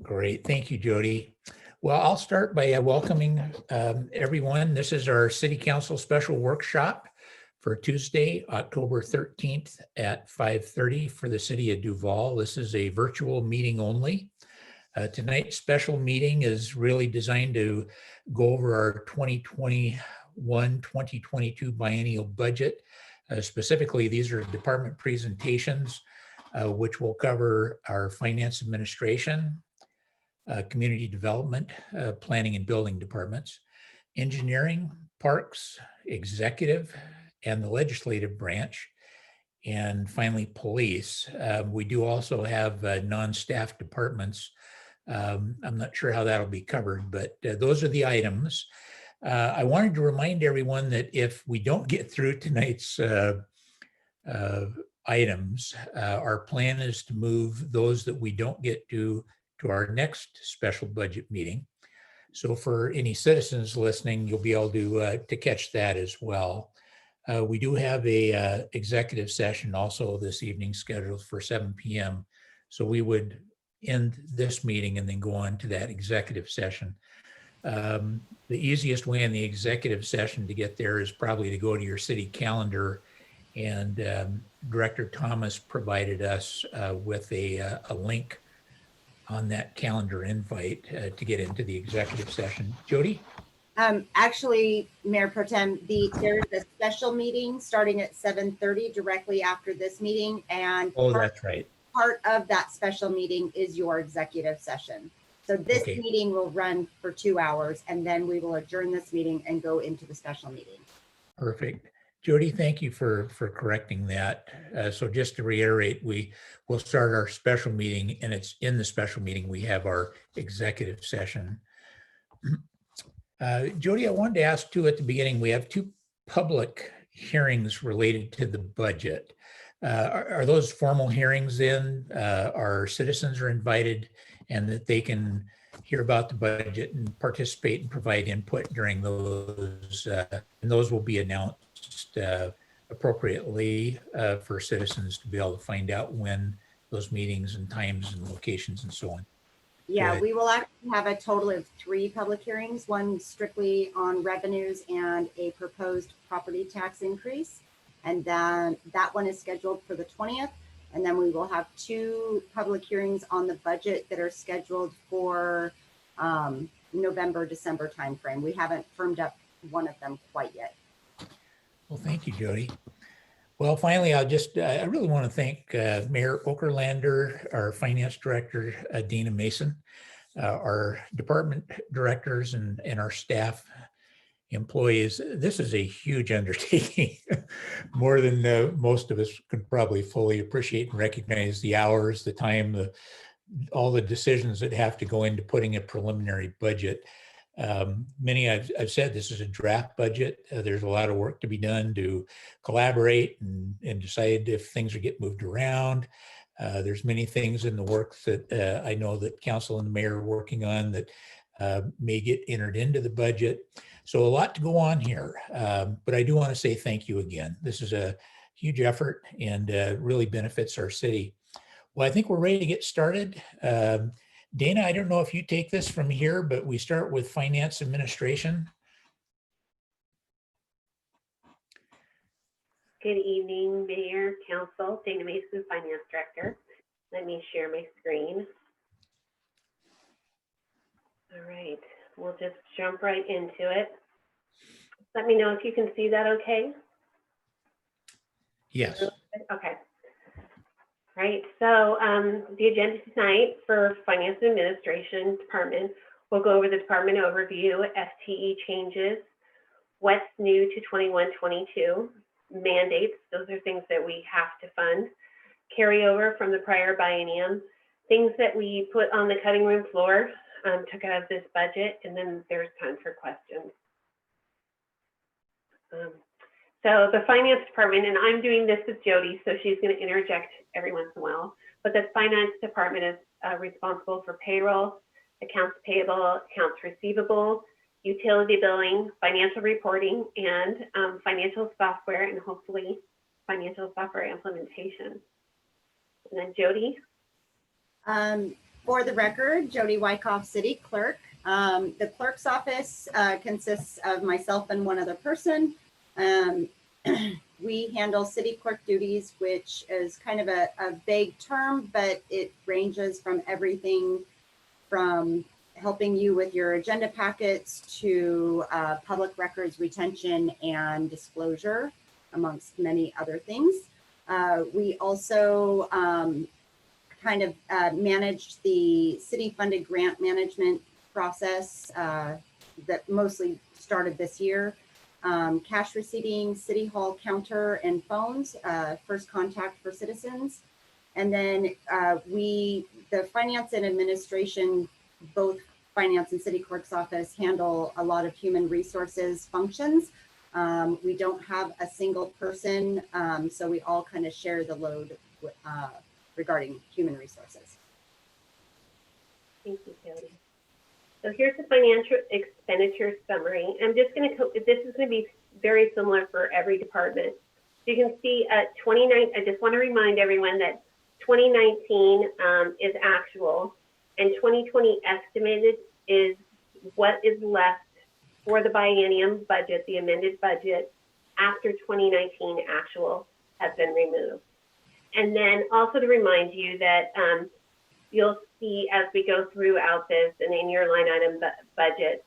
Great. Thank you, Jody. Well, I'll start by welcoming everyone. This is our City Council Special Workshop for Tuesday, October 13th at 5:30 for the City of Duval. This is a virtual meeting only. Tonight's special meeting is really designed to go over our 2021-2022 biennial budget. Specifically, these are department presentations, which will cover our finance administration, community development, planning and building departments, engineering, parks, executive, and the legislative branch, and finally, police. We do also have non-staff departments. I'm not sure how that'll be covered, but those are the items. I wanted to remind everyone that if we don't get through tonight's items, our plan is to move those that we don't get to our next special budget meeting. So for any citizens listening, you'll be able to catch that as well. We do have a executive session also this evening scheduled for 7 p.m. So we would end this meeting and then go on to that executive session. The easiest way in the executive session to get there is probably to go to your city calendar, and Director Thomas provided us with a link on that calendar invite to get into the executive session. Jody? Actually, Mayor Pro Tem, there's a special meeting starting at 7:30 directly after this meeting, and That's right. Part of that special meeting is your executive session. So this meeting will run for 2 hours, and then we will adjourn this meeting and go into the special meeting. Perfect. Jody, thank you for correcting that. So just to reiterate, we will start our special meeting, and it's in the special meeting we have our executive session. Jody, I wanted to ask too at the beginning, we have 2 public hearings related to the budget. Are those formal hearings in? Our citizens are invited and that they can hear about the budget and participate and provide input during those, and those will be announced appropriately for citizens to be able to find out when those meetings and times and locations and so on. Yeah, we will actually have a total of 3 public hearings, one strictly on revenues and a proposed property tax increase. And then that one is scheduled for the 20th. And then we will have 2 public hearings on the budget that are scheduled for November, December timeframe. We haven't firmed up one of them quite yet. Well, thank you, Jody. Well, finally, I really want to thank Mayor Okerlander, our finance director, Dana Mason, our department directors and our staff employees. This is a huge undertaking, more than most of us could probably fully appreciate and recognize. The hours, the time, all the decisions that have to go into putting a preliminary budget. Many I've said this is a draft budget. There's a lot of work to be done to collaborate and decide if things are get moved around. There's many things in the works that I know that council and the mayor are working on that may get entered into the budget. So a lot to go on here, but I do want to say thank you again. This is a huge effort and really benefits our city. Well, I think we're ready to get started. Dana, I don't know if you take this from here, but we start with finance administration. Good evening, Mayor, Council. Dana Mason, Finance Director. Let me share my screen. All right, we'll just jump right into it. Let me know if you can see that okay? Yes. Okay. All right, so the agenda tonight for Finance and Administration Department, we'll go over the department overview, FTE changes, what's new to 21-22, mandates, those are things that we have to fund, carryover from the prior biennium, things that we put on the cutting room floor, took out of this budget, and then there's time for questions. So the finance department, and I'm doing this with Jody, so she's going to interject every once in a while, but the finance department is responsible for payroll, accounts payable, accounts receivable, utility billing, financial reporting, and financial software, and hopefully financial software implementation. And then Jody? For the record, Jody Wyckoff, City Clerk. The clerk's office consists of myself and one other person. We handle city clerk duties, which is kind of a vague term, but it ranges from everything from helping you with your agenda packets to public records retention and disclosure, amongst many other things. We also kind of managed the city-funded grant management process that mostly started this year. Cash receipting, city hall counter and phones, first contact for citizens. And then the finance and administration, both finance and city clerk's office, handle a lot of human resources functions. We don't have a single person, so we all kind of share the load regarding human resources. Thank you, Jody. So here's the financial expenditure summary. I'm just going to, this is going to be very similar for every department. So you can see at 29, I just want to remind everyone that 2019 is actual and 2020 estimated is what is left for the biennium budget, the amended budget, after 2019 actual has been removed. And then also to remind you that you'll see as we go throughout this and in your line item budget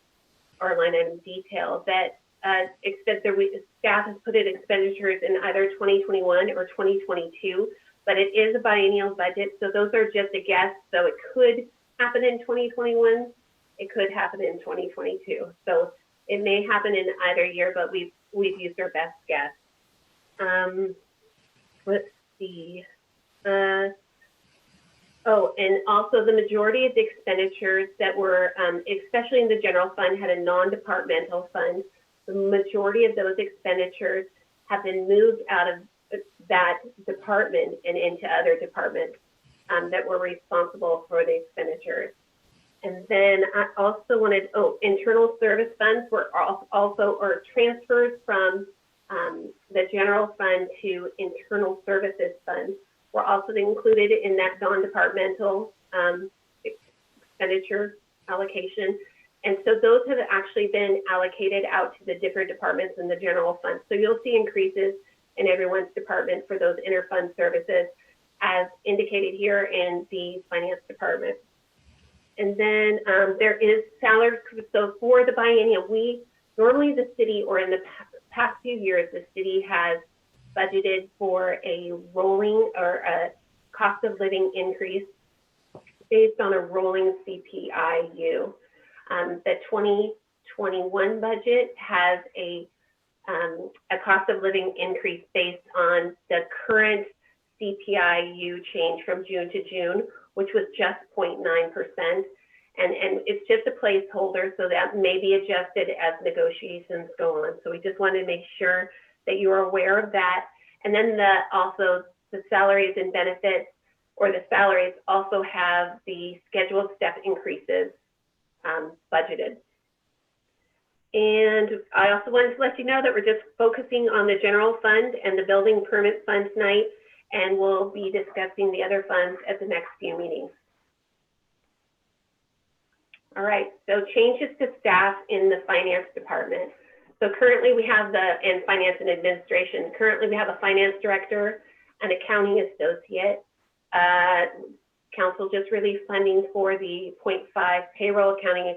or line item detail that staff has put in expenditures in either 2021 or 2022, but it is a biennial budget. So those are just a guess. So it could happen in 2021. It could happen in 2022. So it may happen in either year, but we've used our best guess. Let's see. Oh, and also the majority of the expenditures that were, especially in the general fund, had a non-departmental fund. The majority of those expenditures have been moved out of that department and into other departments that were responsible for the expenditures. And then I also wanted, internal service funds were also, or transfers from the general fund to internal services fund were also included in that non-departmental expenditure allocation. And so those have actually been allocated out to the different departments in the general fund. So you'll see increases in everyone's department for those inter-fund services as indicated here in the finance department. And then there is salary. So for the biennium, normally the city, or in the past few years, the city has budgeted for a rolling or a cost of living increase based on a rolling CPI-U. The 2021 budget has a cost of living increase based on the current CPI-U change from June to June, which was just 0.9%. And it's just a placeholder, so that may be adjusted as negotiations go on. So we just wanted to make sure that you are aware of that. And then also the salaries and benefits, or the salaries also have the scheduled step increases budgeted. And I also wanted to let you know that we're just focusing on the general fund and the building permit fund tonight, and we'll be discussing the other funds at the next few meetings. All right, so changes to staff in the finance department. So currently we have in finance and administration, currently we have a finance director, an accounting associate. Council just released funding for the 0.5 payroll accounting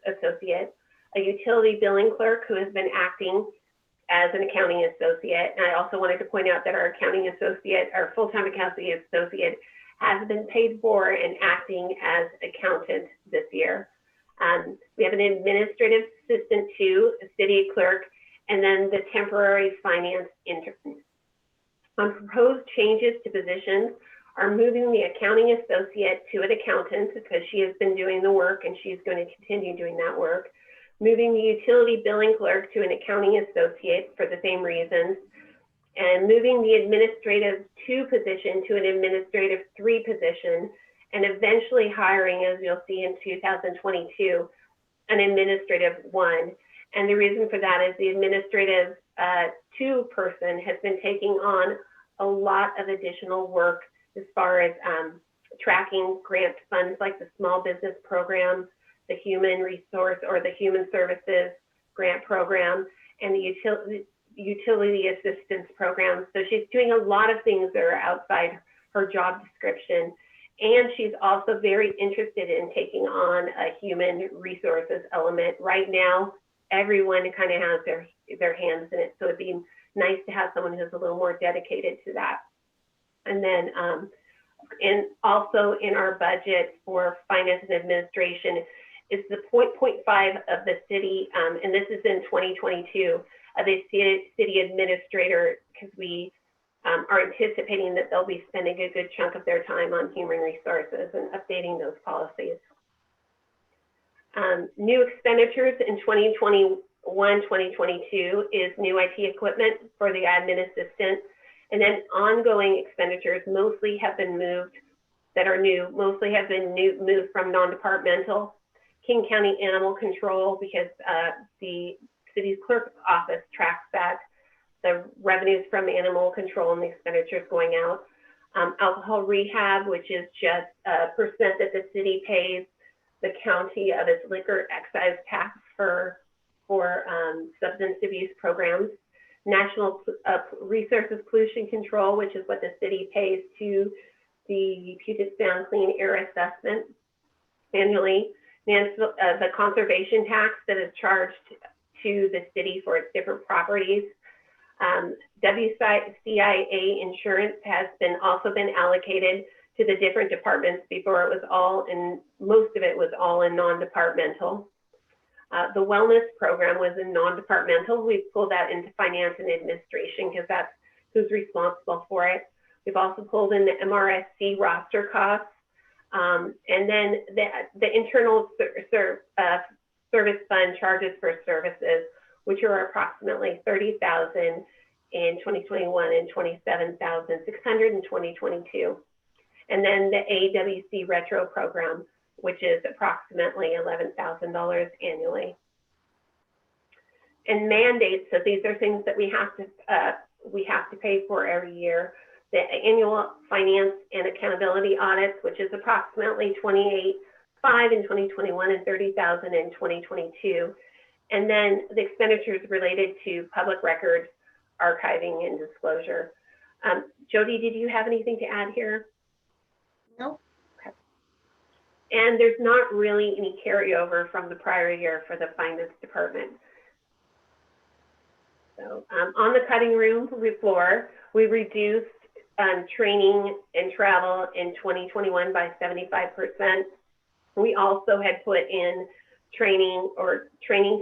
associate, a utility billing clerk who has been acting as an accounting associate. And I also wanted to point out that our accounting associate, our full-time accounting associate, has been paid for and acting as accountant this year. We have an administrative assistant too, a city clerk, and then the temporary finance intern. On proposed changes to positions are moving the accounting associate to an accountant because she has been doing the work and she's going to continue doing that work. Moving the utility billing clerk to an accounting associate for the same reasons, and moving the administrative 2 position to an administrative 3 position, and eventually hiring, as you'll see in 2022, an administrative 1. And the reason for that is the administrative 2 person has been taking on a lot of additional work as far as tracking grant funds like the small business program, the human resource or the human services grant program, and the utility assistance program. So she's doing a lot of things that are outside her job description. And she's also very interested in taking on a human resources element. Right now, everyone kind of has their hands in it. So it'd be nice to have someone who's a little more dedicated to that. And then, and also in our budget for finance and administration is the 0.5 of the city, and this is in 2022, the city administrator, because we are anticipating that they'll be spending a good chunk of their time on human resources and updating those policies. New expenditures in 2021, 2022 is new IT equipment for the admin assistant. And then ongoing expenditures mostly have been moved, that are new, mostly have been moved from non-departmental. King County Animal Control, because the city's clerk's office tracks that, the revenues from animal control and the expenditures going out. Alcohol rehab, which is just a percent that the city pays the county of its liquor excise tax for substance abuse programs. National Resources Pollution Control, which is what the city pays to the Puget Sound Clean Air Assessment annually. The conservation tax that is charged to the city for its different properties. WCIA insurance has also been allocated to the different departments. Before it was all in, most of it was all in non-departmental. The wellness program was in non-departmental. We've pulled that into finance and administration because that's who's responsible for it. We've also pulled in the MRSC roster costs. And then the internal service fund charges for services, which are approximately $30,000 in 2021 and $27,600 in 2022. And then the AWC retro program, which is approximately $11,000 annually. And mandates, so these are things that we have to pay for every year. The annual finance and accountability audits, which is approximately $28,500 in 2021 and $30,000 in 2022. And then the expenditures related to public records, archiving and disclosure. Jody, did you have anything to add here? Nope. Okay. And there's not really any carryover from the prior year for the finance department. So on the cutting room floor, we reduced training and travel in 2021 by 75%. We also had put in training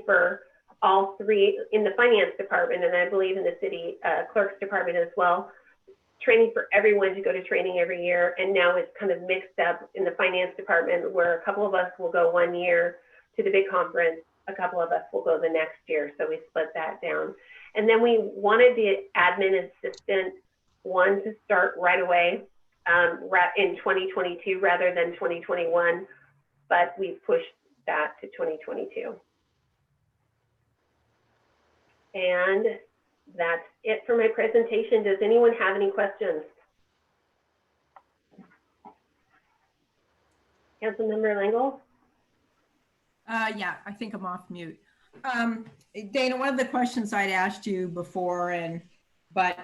for all three in the finance department, and I believe in the city clerk's department as well, training for everyone to go to training every year. And now it's kind of mixed up in the finance department where a couple of us will go 1 year to the big conference, a couple of us will go the next year. So we split that down. And then we wanted the admin assistant one to start right away in 2022 rather than 2021, but we've pushed that to 2022. And that's it for my presentation. Does anyone have any questions? Councilmember Langle? Yeah, I think I'm off mute. Dana, one of the questions I'd asked you before, but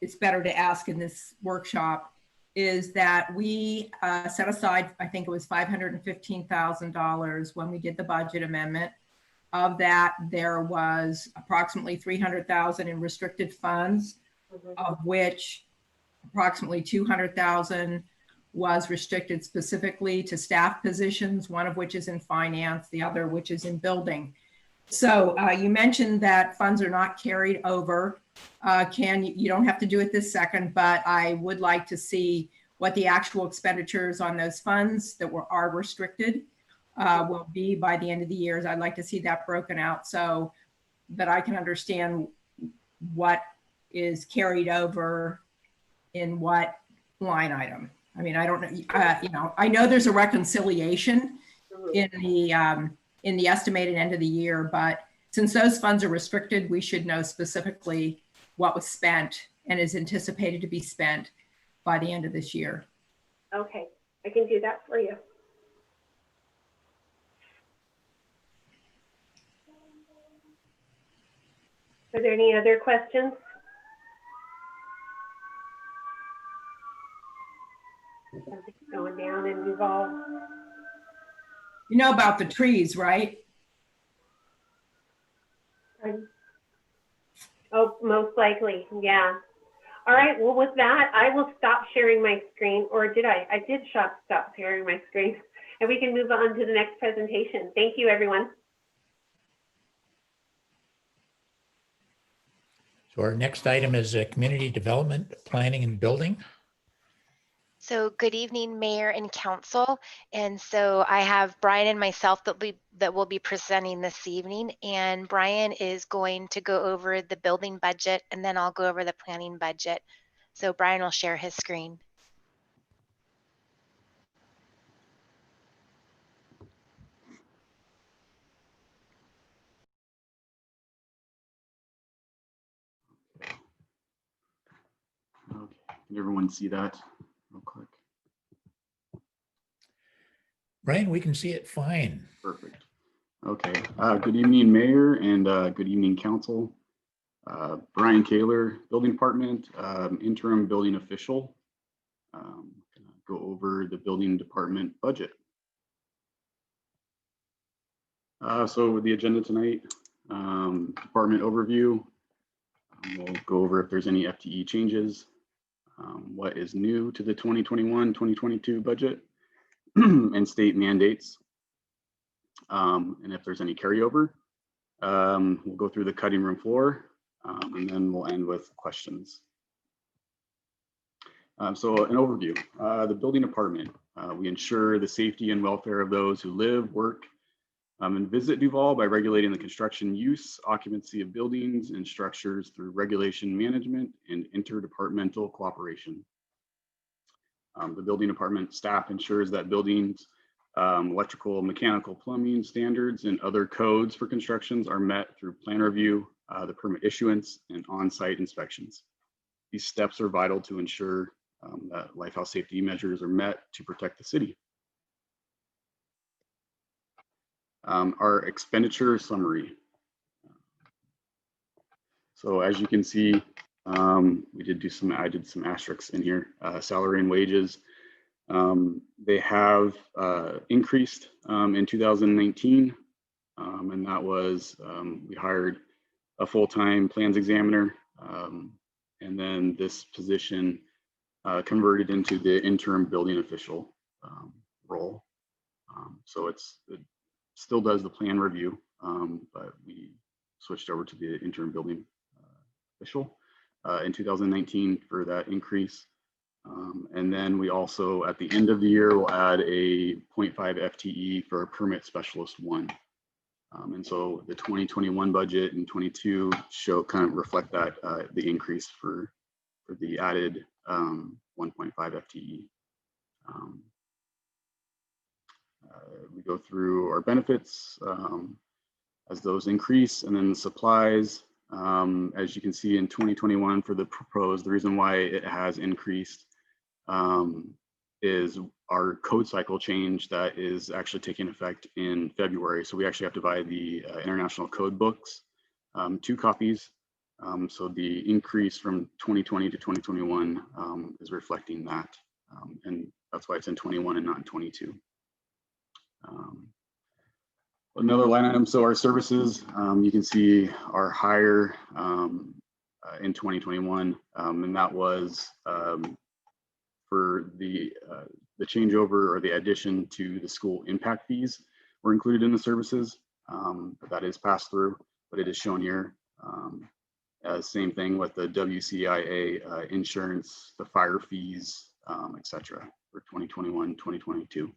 it's better to ask in this workshop, is that we set aside, I think it was $515,000 when we did the budget amendment. Of that, there was approximately $300,000 in restricted funds, of which approximately $200,000 was restricted specifically to staff positions, one of which is in finance, the other which is in building. So you mentioned that funds are not carried over. You don't have to do it this second, but I would like to see what the actual expenditures on those funds that are restricted will be by the end of the year. I'd like to see that broken out so that I can understand what is carried over in what line item. I mean, I don't know, I know there's a reconciliation in the estimated end of the year, but since those funds are restricted, we should know specifically what was spent and is anticipated to be spent by the end of this year. Okay, I can do that for you. Are there any other questions? Something's going down in Duval. You know about the trees, right? Oh, most likely, yeah. All right, well, with that, I will stop sharing my screen, or did I? I did stop sharing my screen, and we can move on to the next presentation. Thank you, everyone. So our next item is community development, planning and building. So good evening, Mayor and Council. And so I have Brian and myself that will be presenting this evening. And Brian is going to go over the building budget, and then I'll go over the planning budget. So Brian will share his screen. Okay, can everyone see that real quick? Brian, we can see it fine. Perfect. Okay, good evening, Mayor, and good evening, Council. Brian Kaler, Building Department, interim building official. Gonna go over the building department budget. So the agenda tonight, department overview. We'll go over if there's any FTE changes, what is new to the 2021-2022 budget, and state mandates, and if there's any carryover. We'll go through the cutting room floor, and then we'll end with questions. So an overview, the building department, we ensure the safety and welfare of those who live, work, and visit Duval by regulating the construction use, occupancy of buildings and structures through regulation management and interdepartmental cooperation. The building department staff ensures that buildings, electrical, mechanical, plumbing standards, and other codes for constructions are met through plan review, the permit issuance, and on-site inspections. These steps are vital to ensure that life health safety measures are met to protect the city. Our expenditure summary. So as you can see, I did some asterisks in here, salary and wages. They have increased in 2019, and that was, we hired a full-time plans examiner, and then this position converted into the interim building official role. So it still does the plan review, but we switched over to the interim building official in 2019 for that increase. And then we also, at the end of the year, will add a 0.5 FTE for a permit specialist 1. And so the 2021 budget and 22 kind of reflect that, the increase for the added 1.5 FTE. We go through our benefits as those increase, and then the supplies. As you can see in 2021 for the proposed, the reason why it has increased is our code cycle change that is actually taking effect in February. So we actually have to buy the international code books, 2 copies. So the increase from 2020 to 2021 is reflecting that. And that's why it's in 21 and not in 22. Another line item, so our services, you can see are higher in 2021, and that was for the changeover or the addition to the school impact fees were included in the services. But that is passed through, but it is shown here. Same thing with the WCIA insurance, the fire fees, etc. for 2021, 2022.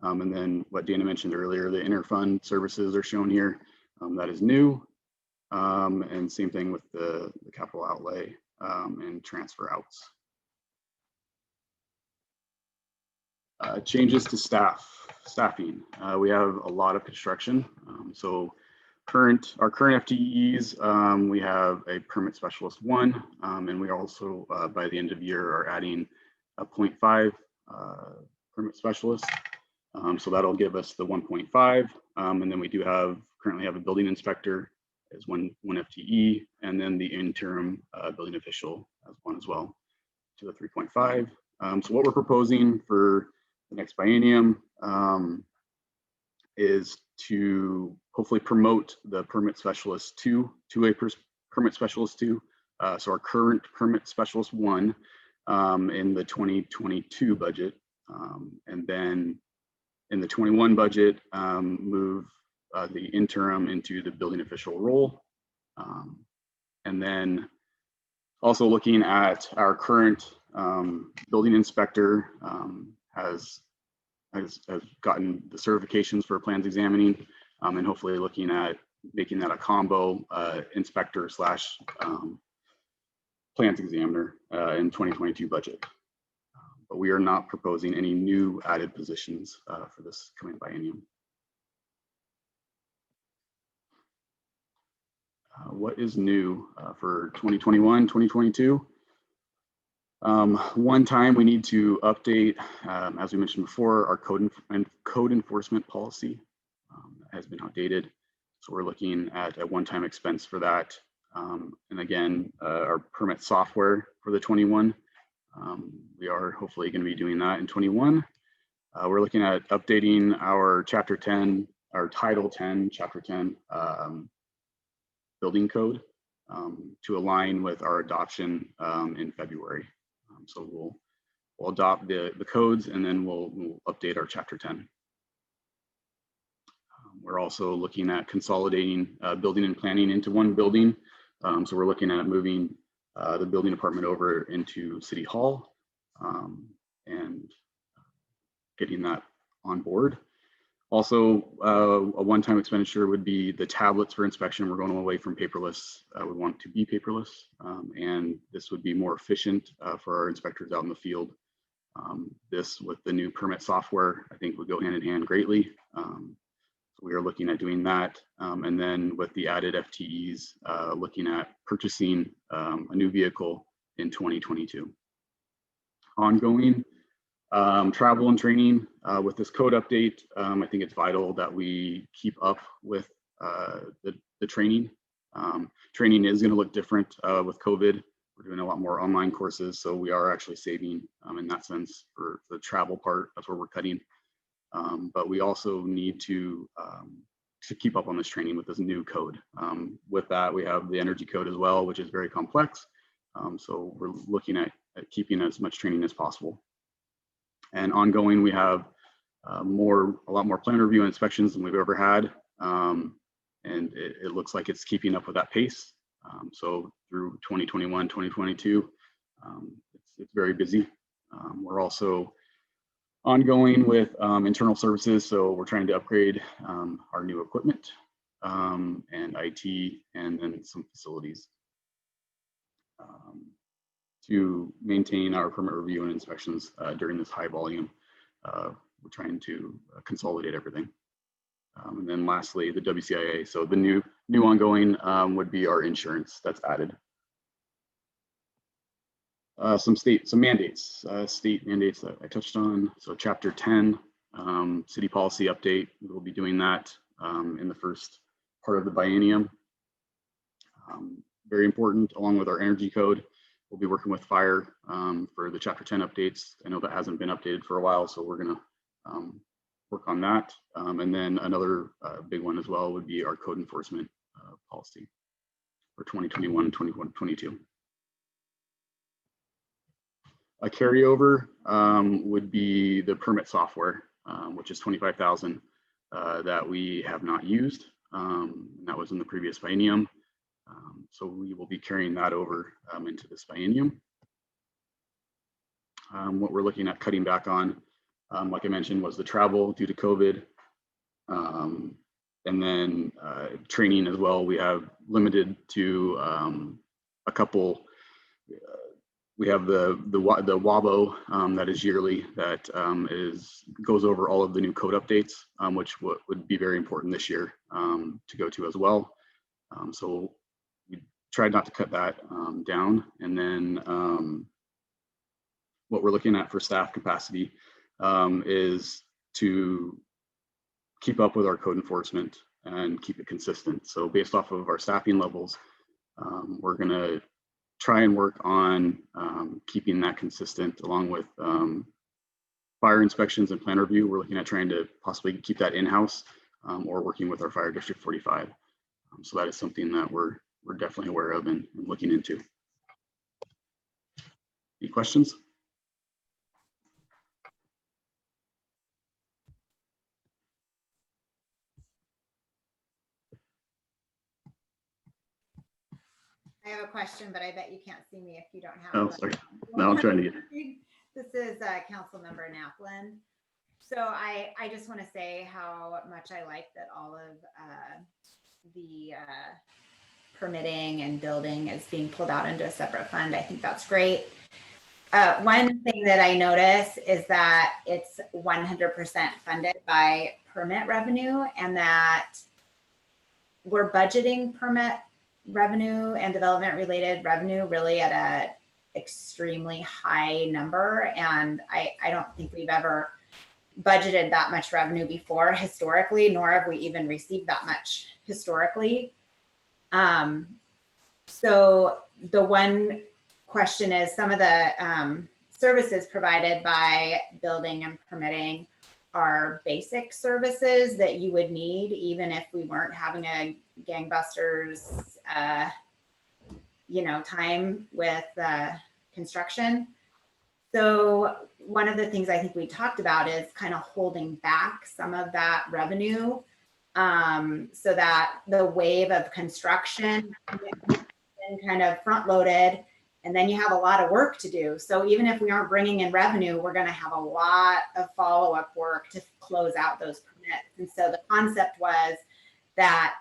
And then what Dana mentioned earlier, the interfund services are shown here. That is new. And same thing with the capital outlay and transfer outs. Changes to staffing. We have a lot of construction. So our current FTEs, we have a permit specialist 1, and we also by the end of the year are adding a 0.5 permit specialist. So that'll give us the 1.5. And then we do currently have a building inspector as one FTE, and then the interim building official as one as well, to the 3.5. So what we're proposing for the next biennium is to hopefully promote the permit specialist to a permit specialist 2. So our current permit specialist 1 in the 2022 budget, and then in the 21 budget, move the interim into the building official role. And then also looking at our current building inspector has gotten the certifications for plans examining, and hopefully looking at making that a combo inspector slash plans examiner in 2022 budget. But we are not proposing any new added positions for this coming biennium. What is new for 2021, 2022? One time we need to update, as we mentioned before, our code enforcement policy has been outdated. So we're looking at a one-time expense for that. And again, our permit software for the 21. We are hopefully going to be doing that in 21. We're looking at updating our Chapter 10, our Title 10, Chapter 10 building code to align with our adoption in February. So we'll adopt the codes, and then we'll update our Chapter 10. We're also looking at consolidating building and planning into one building. So we're looking at moving the building department over into City Hall and getting that on board. Also, a one-time expenditure would be the tablets for inspection. We're going away from paperless. We want to be paperless, and this would be more efficient for our inspectors out in the field. This, with the new permit software, I think would go hand in hand greatly. So we are looking at doing that. And then with the added FTEs, looking at purchasing a new vehicle in 2022. Ongoing travel and training with this code update. I think it's vital that we keep up with the training. Training is going to look different with COVID. We're doing a lot more online courses, so we are actually saving in that sense for the travel part. That's where we're cutting. But we also need to keep up on this training with this new code. With that, we have the energy code as well, which is very complex. So we're looking at keeping as much training as possible. And ongoing, we have a lot more plan review and inspections than we've ever had. And it looks like it's keeping up with that pace. So through 2021, 2022, it's very busy. We're also ongoing with internal services. So we're trying to upgrade our new equipment and IT, and then some facilities to maintain our permit review and inspections during this high volume. We're trying to consolidate everything. And then lastly, the WCIA. So the new ongoing would be our insurance that's added. Some mandates, state mandates that I touched on. So Chapter 10, city policy update. We'll be doing that in the first part of the biennium. Very important, along with our energy code. We'll be working with fire for the Chapter 10 updates. I know that hasn't been updated for a while, so we're gonna work on that. And then another big one as well would be our code enforcement policy for 2021 and 2022. A carryover would be the permit software, which is $25,000 that we have not used. And that was in the previous biennium. So we will be carrying that over into this biennium. What we're looking at cutting back on, like I mentioned, was the travel due to COVID. And then training as well. We have limited to a couple. We have the WABO that is yearly, that goes over all of the new code updates, which would be very important this year to go to as well. So we tried not to cut that down. And then what we're looking at for staff capacity is to keep up with our code enforcement and keep it consistent. So based off of our staffing levels, we're going to try and work on keeping that consistent, along with fire inspections and plan review. We're looking at trying to possibly keep that in-house or working with our Fire District 45. So that is something that we're definitely aware of and looking into. Any questions? I have a question, but I bet you can't see me if you don't have. Oh, it. sorry. No, I'm trying to get. This is Councilmember Naplan. So I just want to say how much I like that all of the permitting and building is being pulled out into a separate fund. I think that's great. One thing that I notice is that it's 100% funded by permit revenue, and that we're budgeting permit revenue and development related revenue really at a extremely high number. And I don't think we've ever budgeted that much revenue before historically, nor have we even received that much historically. So the one question is, some of the services provided by building and permitting are basic services that you would need even if we weren't having a gangbusters time with construction. So one of the things I think we talked about is kind of holding back some of that revenue so that the wave of construction and kind of front loaded, and then you have a lot of work to do. So even if we aren't bringing in revenue, we're going to have a lot of follow-up work to close out those permits. And so the concept was that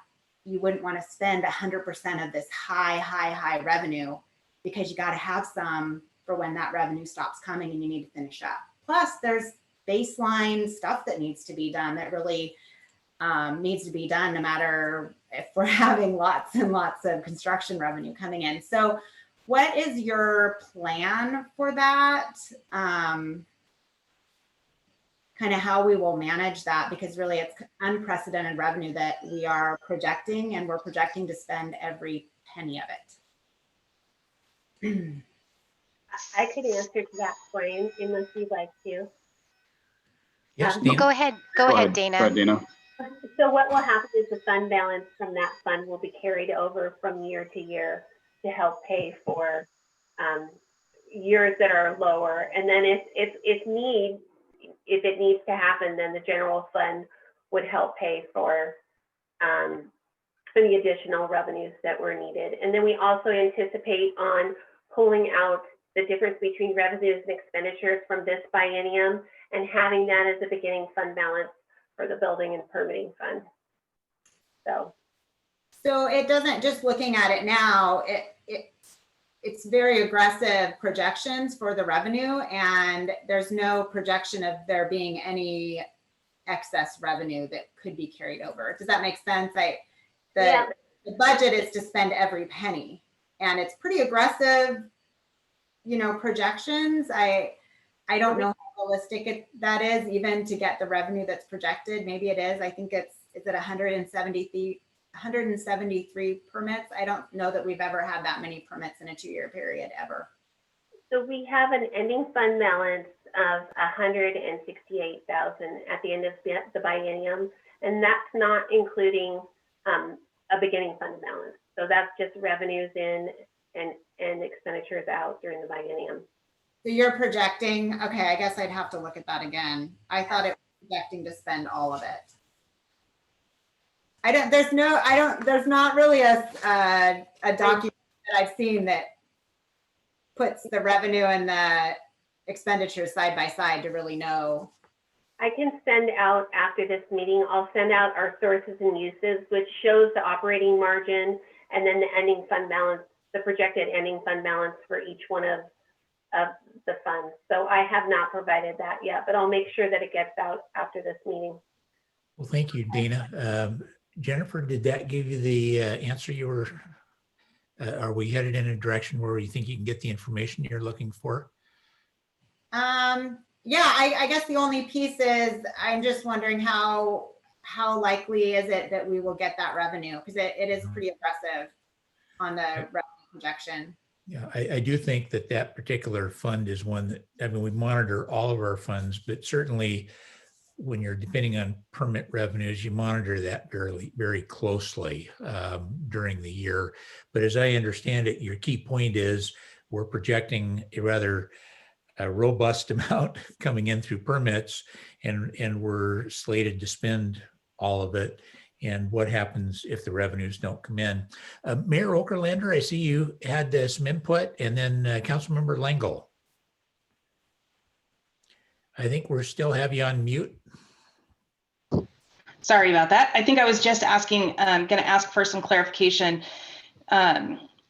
you wouldn't want to spend 100% of this high revenue, because you got to have some for when that revenue stops coming and you need to finish up. Plus there's baseline stuff that needs to be done that really needs to be done no matter if we're having lots and lots of construction revenue coming in. So what is your plan for that? Kind of how we will manage that, because really it's unprecedented revenue that we are projecting, and we're projecting to spend every penny of it. I could answer to that, Brian, unless you'd like to. Yes, Oh, Dana? go ahead, Dana. Go ahead, Dana. So what will happen is the fund balance from that fund will be carried over from year to year to help pay for years that are lower. And then if it needs to happen, then the general fund would help pay for any additional revenues that were needed. And then we also anticipate on pulling out the difference between revenues and expenditures from this biennium and having that as a beginning fund balance for the building and permitting fund. So it doesn't, just looking at it now, it's very aggressive projections for the revenue, and there's no projection of there being any excess revenue that could be carried over. Does that make sense? The budget is to spend every penny, and it's pretty aggressive, projections. I don't know how realistic that is, even to get the revenue that's projected. Maybe it is. I think is it 173 permits? I don't know that we've ever had that many permits in a 2-year period ever. So we have an ending fund balance of 168,000 at the end of the biennium, and that's not including a beginning fund balance. So that's just revenues in and expenditures out during the biennium. So you're projecting, okay, I guess I'd have to look at that again. I thought it was projecting to spend all of it. There's not really a document that I've seen that puts the revenue and the expenditures side by side to really know. I can send out after this meeting, I'll send out our sources and uses, which shows the operating margin and then the ending fund balance, the projected ending fund balance for each one of the funds. So I have not provided that yet, but I'll make sure that it gets out after this meeting. Well, thank you, Dana. Jennifer, did that give you the answer you were, are we headed in a direction where you think you can get the information you're looking for? Yeah, I guess the only piece is I'm just wondering how likely is it that we will get that revenue? Because it is pretty aggressive on the revenue projection. Yeah, I do think that that particular fund is one that, I mean, we monitor all of our funds, but certainly when you're depending on permit revenues, you monitor that very, very closely during the year. But as I understand it, your key point is we're projecting a rather robust amount coming in through permits, and we're slated to spend all of it. And what happens if the revenues don't come in? Mayor Okerlander, I see you had some input, and then Councilmember Langle. I think we're still have you on mute. Sorry about that. I think I was just asking, going to ask for some clarification.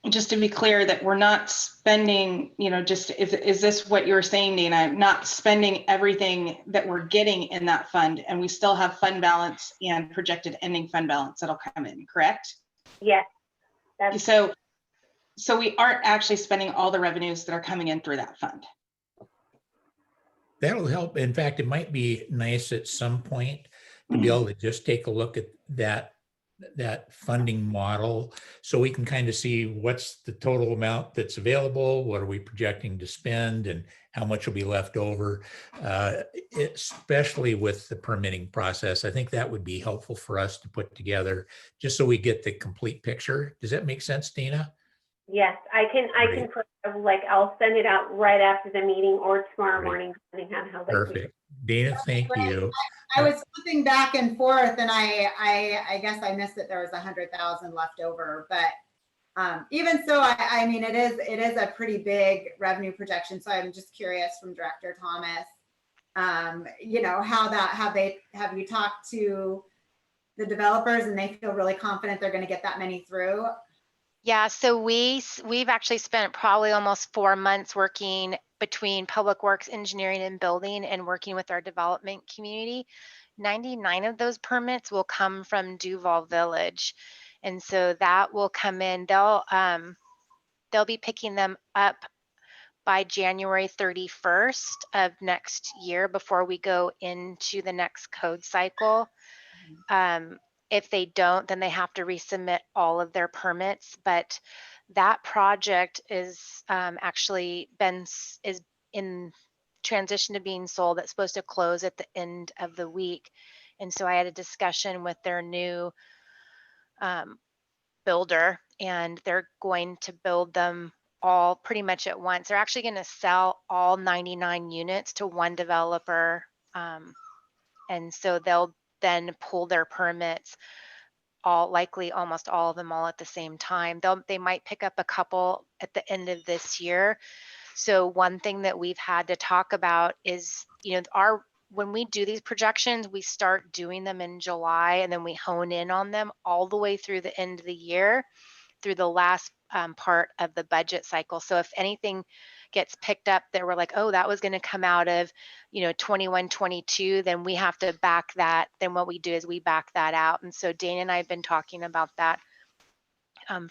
Just to be clear that we're not spending, just is this what you were saying, Dana? Not spending everything that we're getting in that fund, and we still have fund balance and projected ending fund balance that'll come in, correct? Yes. So we aren't actually spending all the revenues that are coming in through that fund. That'll help. In fact, it might be nice at some point to be able to just take a look at that funding model so we can kind of see what's the total amount that's available, what are we projecting to spend, and how much will be left over, especially with the permitting process. I think that would be helpful for us to put together just so we get the complete picture. Does that make sense, Dina? Yes, I can I'll send it out right after the meeting or tomorrow morning, depending on how late. Perfect. Dana, thank you. I was flipping back and forth, and I guess I missed that there was 100,000 left over. But even so, I mean, it is a pretty big revenue projection. So I'm just curious from Director Thomas, have you talked to the developers and they feel really confident they're going to get that many through? Yeah, so we've actually spent probably almost 4 months working between Public Works, Engineering, and Building, and working with our development community. 99 of those permits will come from Duval Village, and so that will come in. They'll be picking them up by January 31st of next year before we go into the next code cycle. If they don't, then they have to resubmit all of their permits. But that project is actually is in transition to being sold. That's supposed to close at the end of the week. And so I had a discussion with their new builder, and they're going to build them all pretty much at once. They're actually going to sell all 99 units to one developer. And so they'll then pull their permits, almost all of them all at the same time. They might pick up a couple at the end of this year. So one thing that we've had to talk about is, when we do these projections, we start doing them in July, and then we hone in on them all the way through the end of the year, through the last part of the budget cycle. So if anything gets picked up that we're like, oh, that was going to come out of 21, 22, then we have to back that. Then what we do is we back that out. And so Dana and I have been talking about that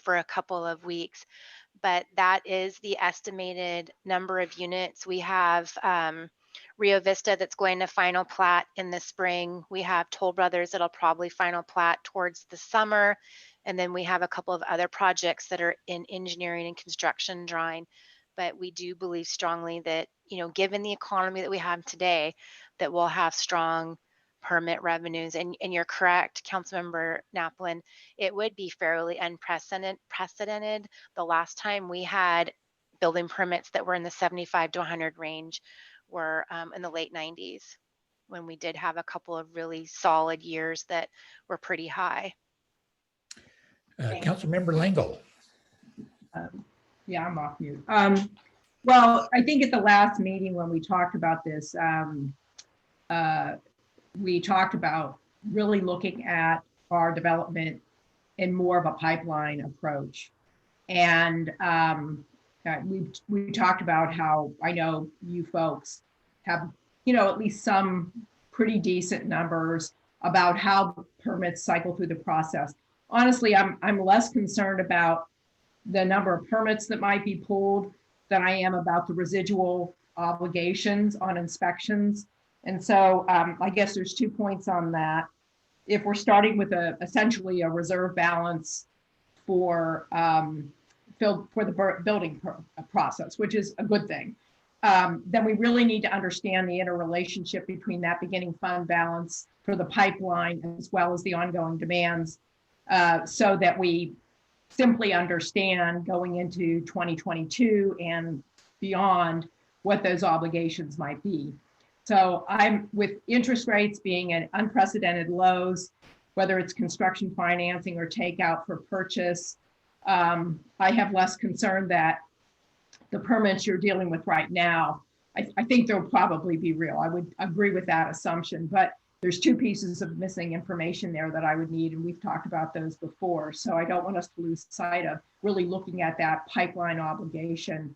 for a couple of weeks, but that is the estimated number of units. We have Rio Vista that's going to final plat in the spring. We have Toll Brothers that'll probably final plat towards the summer. And then we have a couple of other projects that are in engineering and construction drawing. But we do believe strongly that, given the economy that we have today, that we'll have strong permit revenues. And you're correct, Councilmember Naplin, it would be fairly unprecedented. The last time we had building permits that were in the 75 to 100 range were in the late 90s, when we did have a couple of really solid years that were pretty high. Councilmember Langle. Yeah, I'm off mute. Well, I think at the last meeting when we talked about this, we talked about really looking at our development in more of a pipeline approach. And we talked about how, I know you folks have, at least some pretty decent numbers about how permits cycle through the process. Honestly, I'm less concerned about the number of permits that might be pulled than I am about the residual obligations on inspections. And so I guess there's 2 points on that. If we're starting with essentially a reserve balance for the building process, which is a good thing, then we really need to understand the interrelationship between that beginning fund balance for the pipeline as well as the ongoing demands, so that we simply understand going into 2022 and beyond what those obligations might be. So I'm with interest rates being at unprecedented lows, whether it's construction financing or takeout for purchase, I have less concern that the permits you're dealing with right now, I think they'll probably be real. I would agree with that assumption, but there's 2 pieces of missing information there that I would need, and we've talked about those before. So I don't want us to lose sight of really looking at that pipeline obligation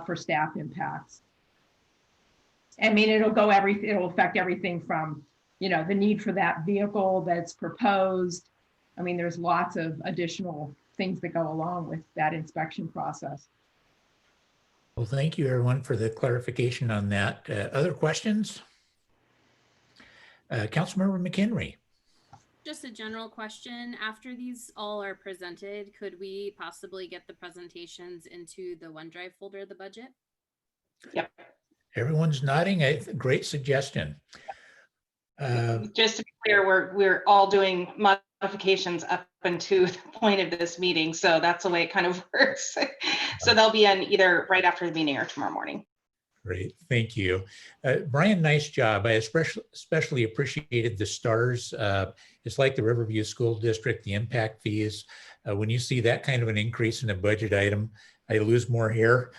for staff impacts. I mean, it'll affect everything from, the need for that vehicle that's proposed. I mean, there's lots of additional things that go along with that inspection process. Well, thank you everyone for the clarification on that. Other questions? Councilmember McHenry. Just a general question. After these all are presented, could we possibly get the presentations into the OneDrive folder of the budget? Yep. Everyone's nodding. Great suggestion. Just to be clear, we're all doing modifications up until the point of this meeting. So that's the way it kind of works. So they'll be in either right after the meeting or tomorrow morning. Great, thank you. Brian, nice job. I especially appreciated the stars. It's like the Riverview School District, the impact fees. When you see that kind of an increase in a budget item, I lose more hair.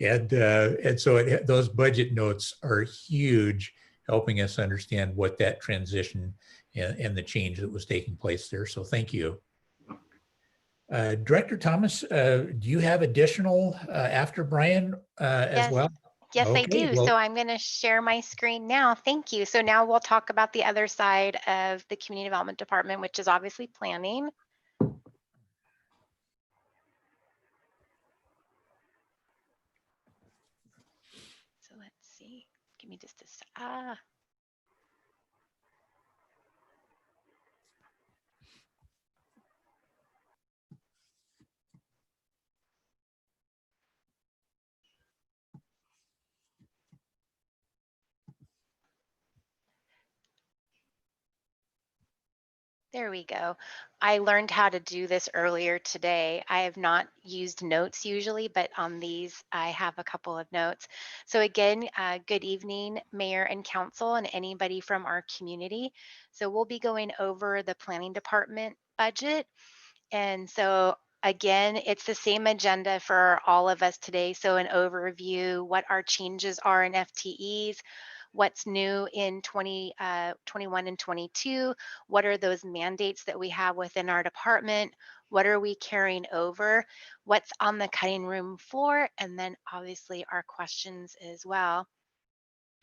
and so those budget notes are huge, helping us understand what that transition and the change that was taking place there. So thank you. Director Thomas, do you have additional after Brian as well? Yes, I Okay, do. well- So I'm going to share my screen now. Thank you. So now we'll talk about the other side of the Community Development Department, which is obviously planning. So let's see. Give me just a sec. There we go. I learned how to do this earlier today. I have not used notes usually, but on these, I have a couple of notes. So again, good evening, Mayor and Council and anybody from our community. So we'll be going over the Planning Department budget. And so again, it's the same agenda for all of us today. So an overview, what our changes are in FTEs, what's new in 2021 and 22, what are those mandates that we have within our department, what are we carrying over, what's on the cutting room floor, and then obviously our questions as well.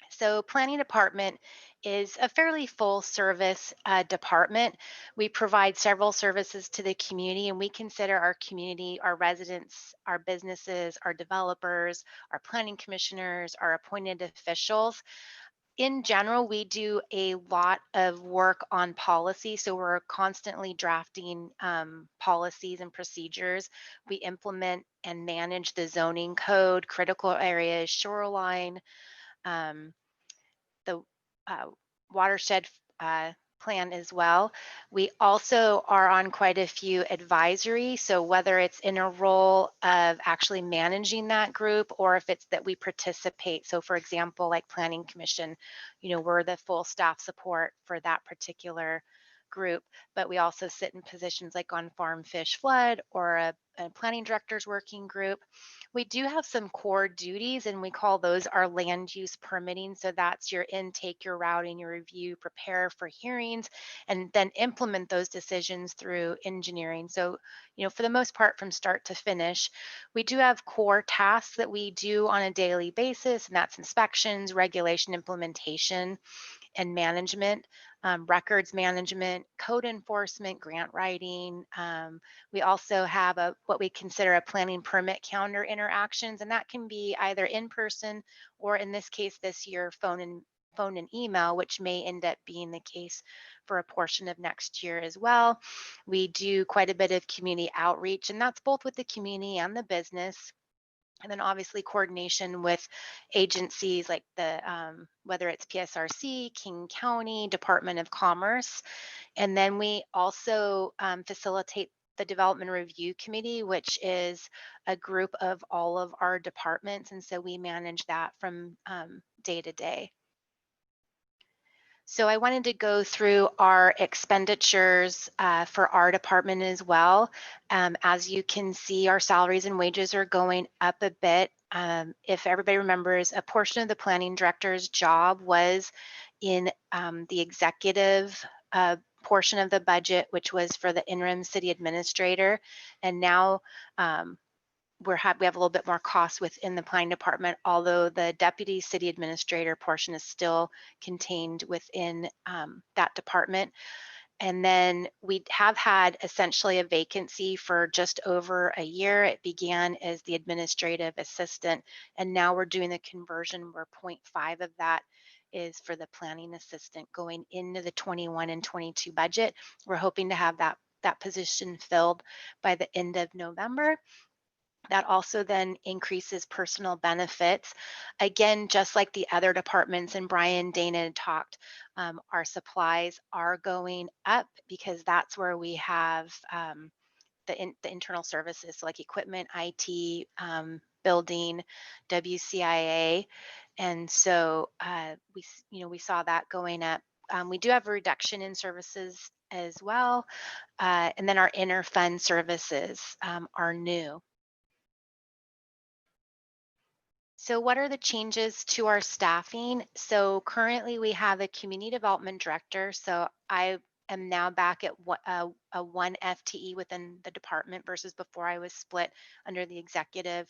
So Planning Department is a fairly full service department. We provide several services to the community, and we consider our community, our residents, our businesses, our developers, our planning commissioners, our appointed officials. In general, we do a lot of work on policy. So we're constantly drafting policies and procedures. We implement and manage the zoning code, critical areas, shoreline, the watershed plan as well. We also are on quite a few advisory. So whether it's in a role of actually managing that group or if it's that we participate. So for example, like Planning Commission, we're the full staff support for that particular group, but we also sit in positions like on Farm Fish Flood or a planning director's working group. We do have some core duties and we call those our land use permitting. So that's your intake, your routing, your review, prepare for hearings, and then implement those decisions through engineering. So, for the most part, from start to finish, we do have core tasks that we do on a daily basis, and that's inspections, regulation, implementation. and management, records management, code enforcement, grant writing. We also have what we consider a planning permit calendar interactions, and that can be either in person or in this case this year, phone and email, which may end up being the case for a portion of next year as well. We do quite a bit of community outreach, and that's both with the community and the business. And then obviously coordination with agencies like whether it's PSRC, King County, Department of Commerce. And then we also facilitate the Development Review Committee, which is a group of all of our departments. And so we manage that from day to day. So I wanted to go through our expenditures for our department as well. As you can see, our salaries and wages are going up a bit. If everybody remembers, a portion of the planning director's job was in the executive portion of the budget, which was for the interim city administrator. And now we have a little bit more cost within the planning department, although the deputy city administrator portion is still contained within that department. And then we have had essentially a vacancy for just over a year. It began as the administrative assistant, and now we're doing the conversion where 0.5 of that is for the planning assistant going into the 21 and 22 budget. We're hoping to have that position filled by the end of November. That also then increases personal benefits. Again, just like the other departments, and Brian, Dana talked, our supplies are going up because that's where we have the internal services, so like equipment, IT, building, WCIA. And so we saw that going up. We do have a reduction in services as well. And then our inter-fund services are new. So what are the changes to our staffing? So currently we have a community development director. So I am now back at a 1 FTE within the department versus before I was split under the executive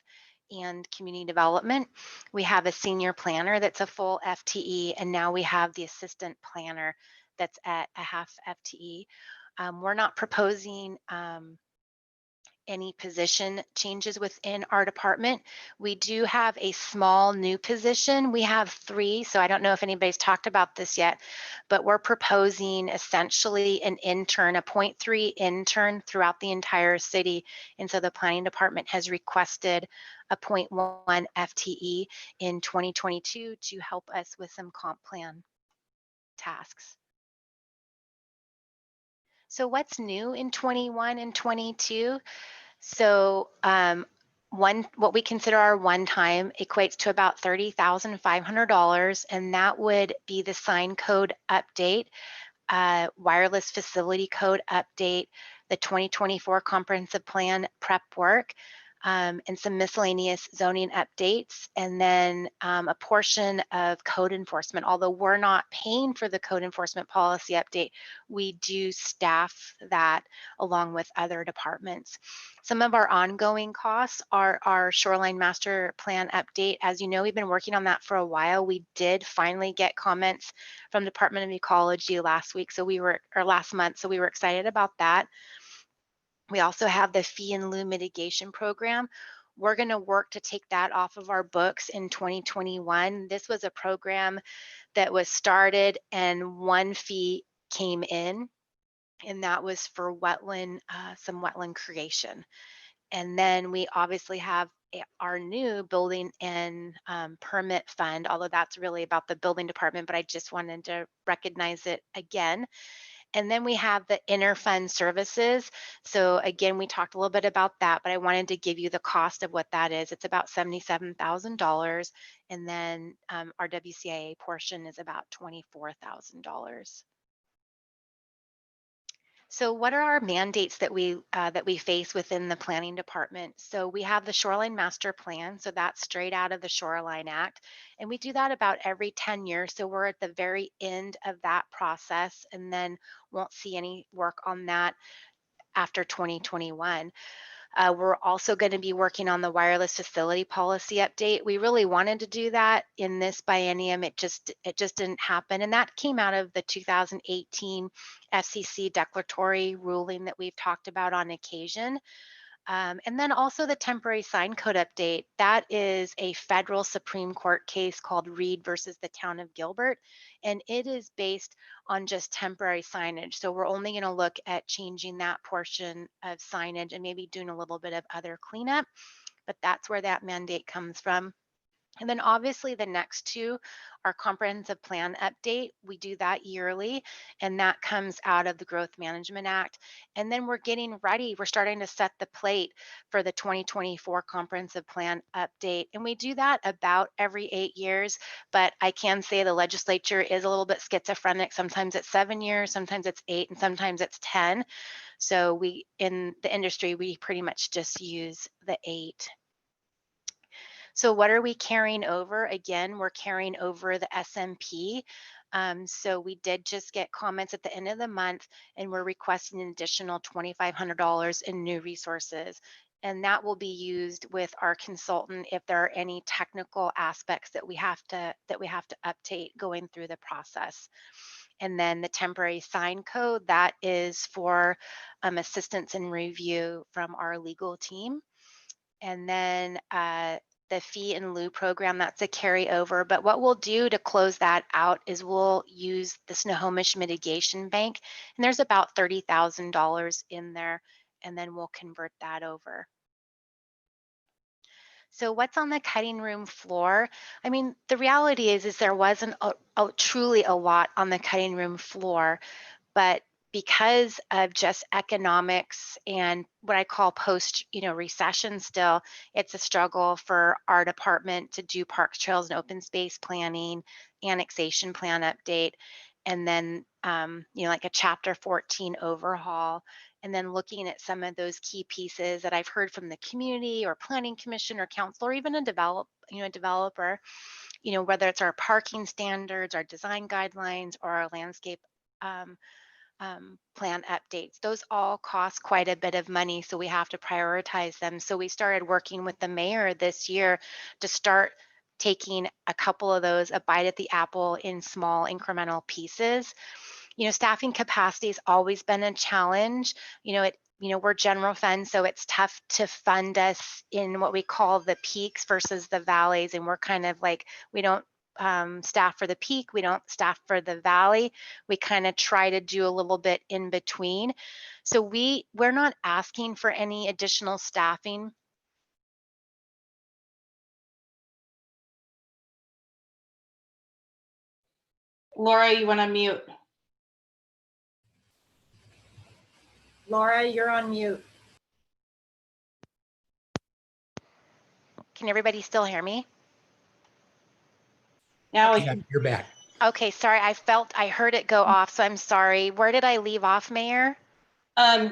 and community development. We have a senior planner that's a full FTE, and now we have the assistant planner that's at a half FTE. We're not proposing any position changes within our department. We do have a small new position. We have 3, so I don't know if anybody's talked about this yet, but we're proposing essentially an intern, a 0.3 intern throughout the entire city. And so the planning department has requested a 0.1 FTE in 2022 to help us with some comp plan tasks. So what's new in 21 and 22? So what we consider our one-time equates to about $30,500, and that would be the sign code update, wireless facility code update, the 2024 comprehensive plan prep work, and some miscellaneous zoning updates, and then a portion of code enforcement. Although we're not paying for the code enforcement policy update, we do staff that along with other departments. Some of our ongoing costs are our shoreline master plan update. As you know, we've been working on that for a while. We did finally get comments from the Department of Ecology last month, so we were excited about that. We also have the fee in lieu mitigation program. We're going to work to take that off of our books in 2021. This was a program that was started and one fee came in, and that was for some wetland creation. And then we obviously have our new building and permit fund, although that's really about the building department, but I just wanted to recognize it again. And then we have the inter-fund services. So again, we talked a little bit about that, but I wanted to give you the cost of what that is. It's about $77,000. And then our WCIA portion is about $24,000. So what are our mandates that we face within the planning department? So we have the Shoreline Master Plan, so that's straight out of the Shoreline Act, and we do that about every 10 years. So we're at the very end of that process, and then won't see any work on that after 2021. We're also going to be working on the wireless facility policy update. We really wanted to do that in this biennium. It just didn't happen. And that came out of the 2018 FCC declaratory ruling that we've talked about on occasion. And then also the temporary sign code update. That is a federal Supreme Court case called Reed versus the Town of Gilbert. And it is based on just temporary signage. So we're only going to look at changing that portion of signage and maybe doing a little bit of other cleanup. But that's where that mandate comes from. And then obviously the next two are comprehensive plan update. We do that yearly, and that comes out of the Growth Management Act. And then we're getting ready. We're starting to set the plate for the 2024 comprehensive plan update. And we do that about every 8 years, but I can say the legislature is a little bit schizophrenic. Sometimes it's 7 years, sometimes it's 8, and sometimes it's 10. So we, in the industry, we pretty much just use the 8. So what are we carrying over? Again, we're carrying over the SMP. So we did just get comments at the end of the month, and we're requesting an additional $2,500 in new resources. And that will be used with our consultant if there are any technical aspects that we have to update going through the process. And then the temporary sign code, that is for assistance and review from our legal team. And then the fee in lieu program, that's a carryover. But what we'll do to close that out is we'll use the Snohomish Mitigation Bank, and there's about $30,000 in there, and then we'll convert that over. So what's on the cutting room floor? I mean, the reality is there wasn't truly a lot on the cutting room floor, but because of just economics and what I call post, recession still, it's a struggle for our department to do parks, trails, and open space planning, annexation plan update, and then, like a chapter 14 overhaul, and then looking at some of those key pieces that I've heard from the community or planning commission or council, or even a developer, whether it's our parking standards, our design guidelines, or our landscape plan updates. Those all cost quite a bit of money, so we have to prioritize them. So we started working with the mayor this year to start taking a couple of those, a bite at the apple in small incremental pieces. Staffing capacity has always been a challenge. We're general fund, so it's tough to fund us in what we call the peaks versus the valleys. And we're kind of like, we don't staff for the peak, we don't staff for the valley. We kind of try to do a little bit in between. So we're not asking for any additional staffing. Laura, you want to mute? Laura, you're on mute. Can everybody still hear me? Now Yeah, you're back. Okay, sorry, I heard it go off, so I'm sorry. Where did I leave off, Mayor?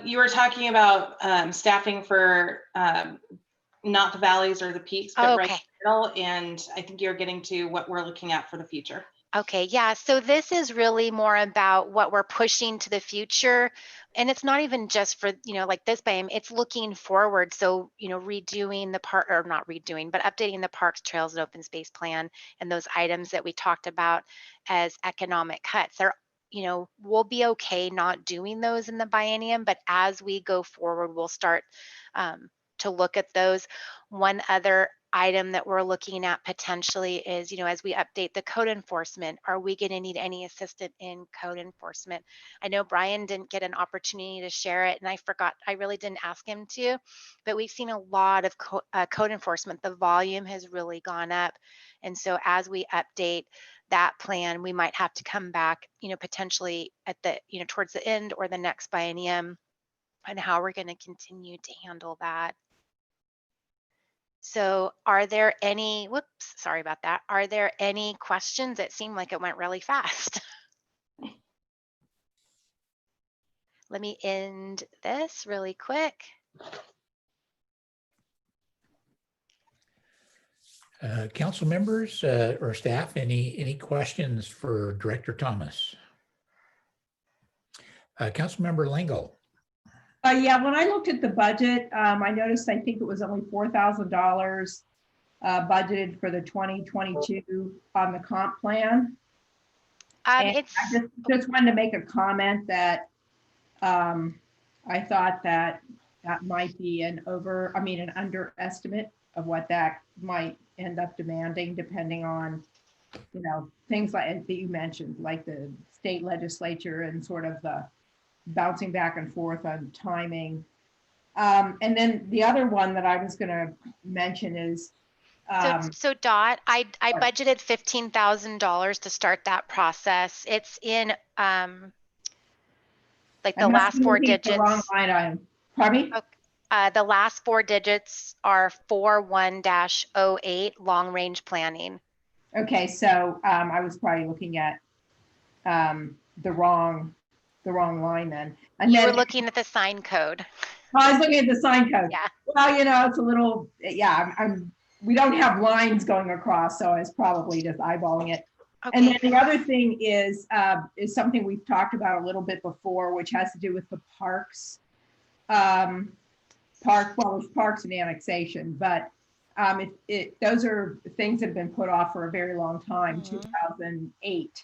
you were talking about staffing for not the valleys or the peaks, but right in the middle, and I think you're getting to what we're looking at for the future. Okay, yeah, so this is really more about what we're pushing to the future. And it's not even just for, like this biome, it's looking forward. So, redoing the park, or not redoing, but updating the parks, trails, and open space plan, and those items that we talked about as economic cuts. We'll be okay not doing those in the biennium, but as we go forward, we'll start to look at those. One other item that we're looking at potentially is, as we update the code enforcement, are we going to need any assistance in code enforcement? I know Brian didn't get an opportunity to share it, and I really didn't ask him to, but we've seen a lot of code enforcement. The volume has really gone up. And so as we update that plan, we might have to come back, potentially at the, towards the end or the next biennium, and how we're going to continue to handle that. So are there any, sorry about that. Are there any questions? It seemed like it went really fast. Let me end this really quick. Council members or staff, any questions for Director Thomas? Councilmember Lingle. Yeah, when I looked at the budget, I noticed, I think it was only $4,000 budgeted for the 2022 on the comp plan. And I It's, just wanted to make a comment that I thought that might be an underestimate of what that might end up demanding, depending on, things like that you mentioned, like the state legislature and sort of the bouncing back and forth on timing. And then the other one that I was going to mention is, so Dot, I sorry. budgeted $15,000 to start that process. It's in, like the I must last be four looking at the wrong digits. line item. Pardon me? The last four digits are 41-08 long range planning. Okay, so I was probably looking at the wrong line then. And You then were looking at the sign code. I was looking at the sign code. Yeah. Well, it's a little, yeah, we don't have lines going across, so I was probably just eyeballing it. And Okay. then the other thing is something we've talked about a little bit before, which has to do with the parks. There's parks and annexation, but those are things that have been put off for a very long time, 2008.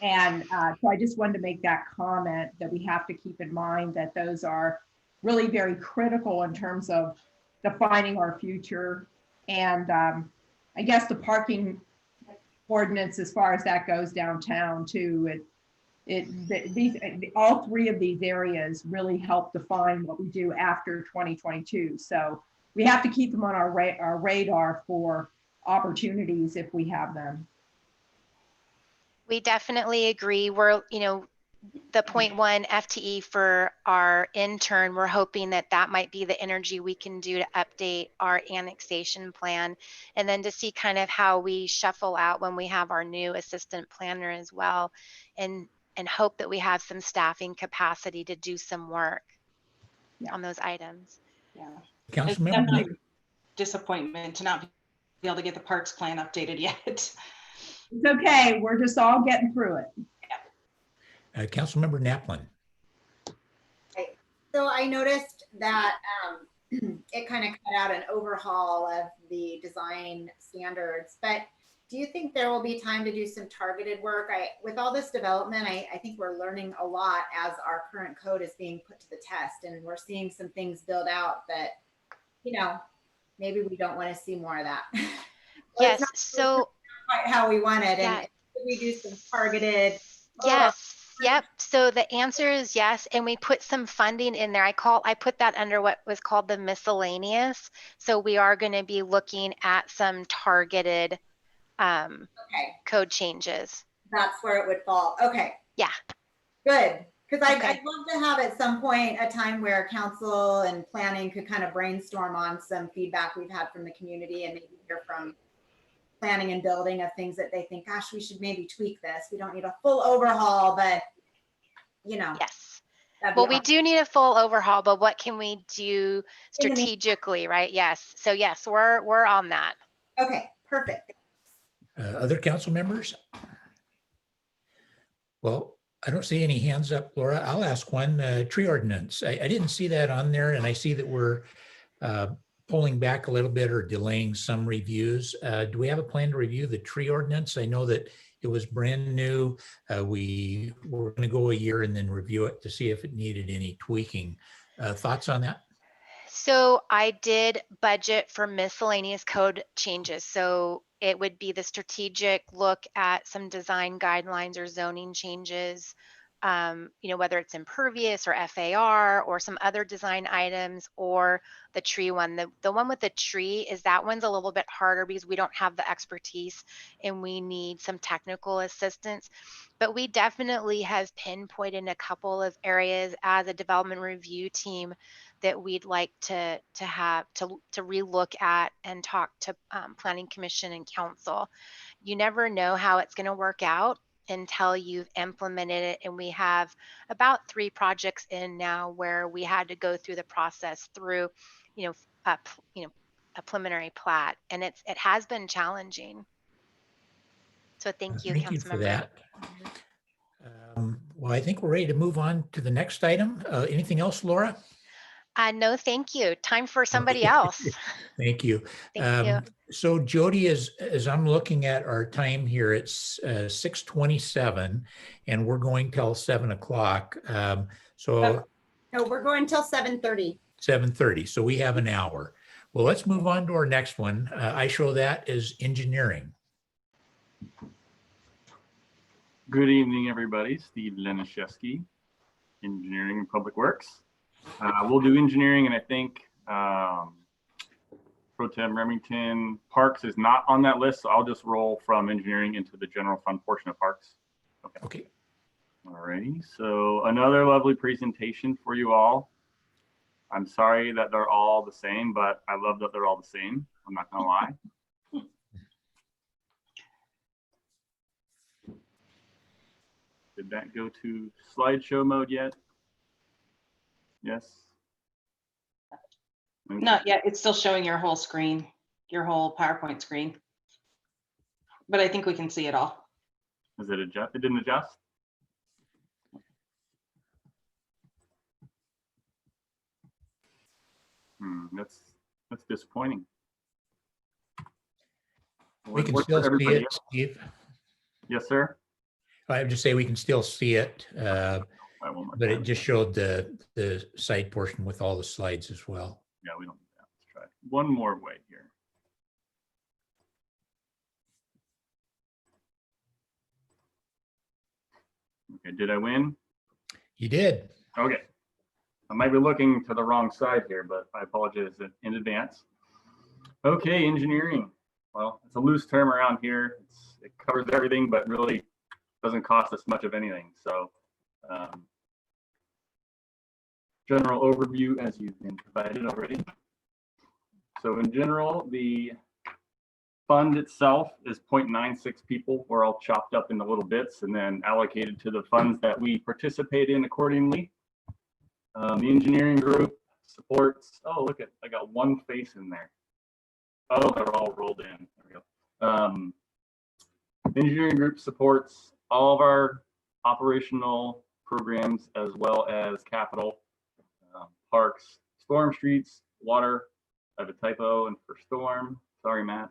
And so I just wanted to make that comment that we have to keep in mind that those are really very critical in terms of defining our future. And I guess the parking ordinance, as far as that goes downtown too, all three of these areas really help define what we do after 2022. So we have to keep them on our radar for opportunities if we have them. We definitely agree. We're, the 0.1 FTE for our intern, we're hoping that might be the energy we can do to update our annexation plan, and then to see kind of how we shuffle out when we have our new assistant planner as well, and hope that we have some staffing capacity to do some work on those items. Yeah. It's Councilmember definitely Nick. disappointment to not be able to get the parks plan updated yet. It's okay. We're just all getting through it. Councilmember Naplin. So I noticed that it kind of cut out an overhaul of the design standards, but do you think there will be time to do some targeted work? With all this development, I think we're learning a lot as our current code is being put to the test, and we're seeing some things build out that, maybe we don't want to see more of that. Well, Yes, so quite how we want it, yeah. and we do some targeted. Yes. Yep. So the answer is yes. And we put some funding in there. I put that under what was called the miscellaneous. So we are going to be looking at some targeted Okay, code changes. that's where it would fall. Okay. Yeah. Good. Because Okay. I'd love to have at some point a time where council and planning could kind of brainstorm on some feedback we've had from the community, and maybe hear from planning and building of things that they think, gosh, we should maybe tweak this. We don't need a full overhaul, but Yes. that'd be Well, we awesome. do need a full overhaul, but what can we do strategically, right? Yes. So yes, we're on that. Okay, perfect. Other council members? Well, I don't see any hands up, Laura. I'll ask one. Tree ordinance. I didn't see that on there, and I see that we're pulling back a little bit or delaying some reviews. Do we have a plan to review the tree ordinance? I know that it was brand new. We were going to go a year and then review it to see if it needed any tweaking. Thoughts on that? So I did budget for miscellaneous code changes. So it would be the strategic look at some design guidelines or zoning changes, whether it's impervious or FAR or some other design items, or the tree one. The one with the tree that one's a little bit harder because we don't have the expertise and we need some technical assistance. But we definitely have pinpointed a couple of areas as a development review team that we'd like to have to relook at and talk to Planning Commission and Council. You never know how it's going to work out until you've implemented it. And we have about 3 projects in now where we had to go through the process through, a preliminary plat, and it has been challenging. So thank you, Thank you for Councilmember. that. Well, I think we're ready to move on to the next item. Anything else, Laura? No, thank you. Time for somebody Okay. else. Thank you. Thank you. So Jody, as I'm looking at our time here, it's 6:27 and we're going till 7 o'clock. So No, we're going till 7:30. 7:30. So we have an hour. Well, let's move on to our next one. I show that as engineering. Good evening, everybody. Steve Lenishevsky, Engineering and Public Works. We'll do engineering, and I think Pro Tem Remington Parks is not on that list, so I'll just roll from engineering into the general fund portion of Parks. Okay. All righty. So another lovely presentation for you all. I'm sorry that they're all the same, but I love that they're all the same. I'm not gonna lie. Did that go to slideshow mode yet? Yes. Okay. Not yet. It's still showing your whole screen, your whole PowerPoint screen. But I think we can see it all. Is it adjust? It didn't adjust? That's disappointing. We can Works for still see everybody it, else. Steve. Yes, sir. I have to say we can still see it, I won't but it just showed the side portion with all the slides as well. Yeah, we don't do that. Let's try one more way here. Okay, did I win? You did. Okay. I might be looking to the wrong side here, but I apologize in advance. Okay, engineering. Well, it's a loose term around here. It covers everything, but really doesn't cost us much of anything. So general overview as you've been provided already. So in general, the fund itself is 0.96 people. We're all chopped up into little bits and then allocated to the funds that we participate in accordingly. The engineering group supports, oh, look at, I got one face in there. Oh, they're all rolled in. There we go. Engineering group supports all of our operational programs as well as capital, parks, storm streets, water. I have a typo and for storm, sorry, Matt.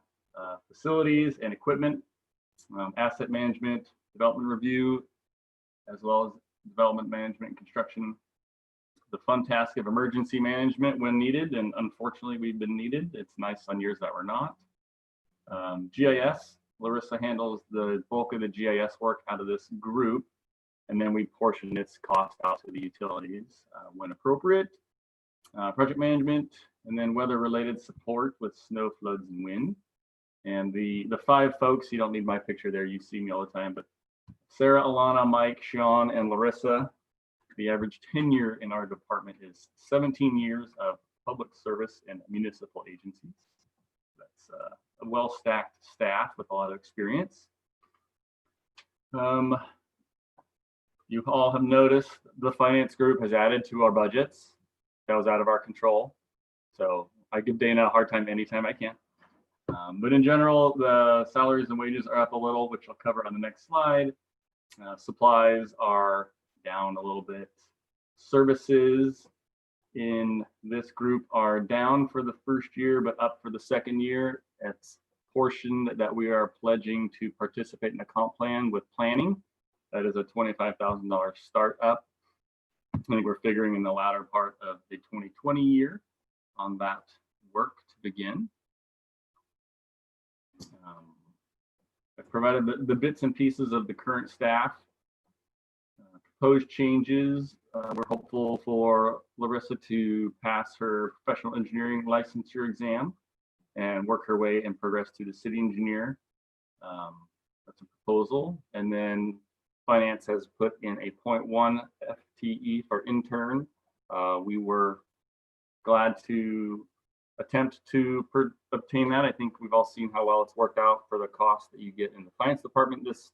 Facilities and equipment, asset management, development review, as well as development management and construction. The fun task of emergency management when needed, and unfortunately we've been needed. It's nice on years that we're not. GIS, Larissa handles the bulk of the GIS work out of this group, and then we portion its cost out to the utilities when appropriate. Project management, and then weather-related support with snow, floods, and wind. And the five folks, you don't need my picture there, you see me all the time, but Sarah, Alana, Mike, Sean, and Larissa. The average tenure in our department is 17 years of public service and municipal agencies. That's a well-stacked staff with a lot of experience. You all have noticed the finance group has added to our budgets. That was out of our control. So I give Dana a hard time anytime I can. But in general, the salaries and wages are up a little, which I'll cover on the next slide. Supplies are down a little bit. Services in this group are down for the first year, but up for the second year. It's portion that we are pledging to participate in a comp plan with planning. That is a $25,000 startup. I think we're figuring in the latter part of the 2020 year on that work to begin. I've provided the bits and pieces of the current staff. Proposed changes, we're hopeful for Larissa to pass her professional engineering licensure exam and work her way and progress to the city engineer. That's a proposal. And then finance has put in a 0.1 FTE for intern. We were glad to attempt to obtain that. I think we've all seen how well it's worked out for the cost that you get in the finance department this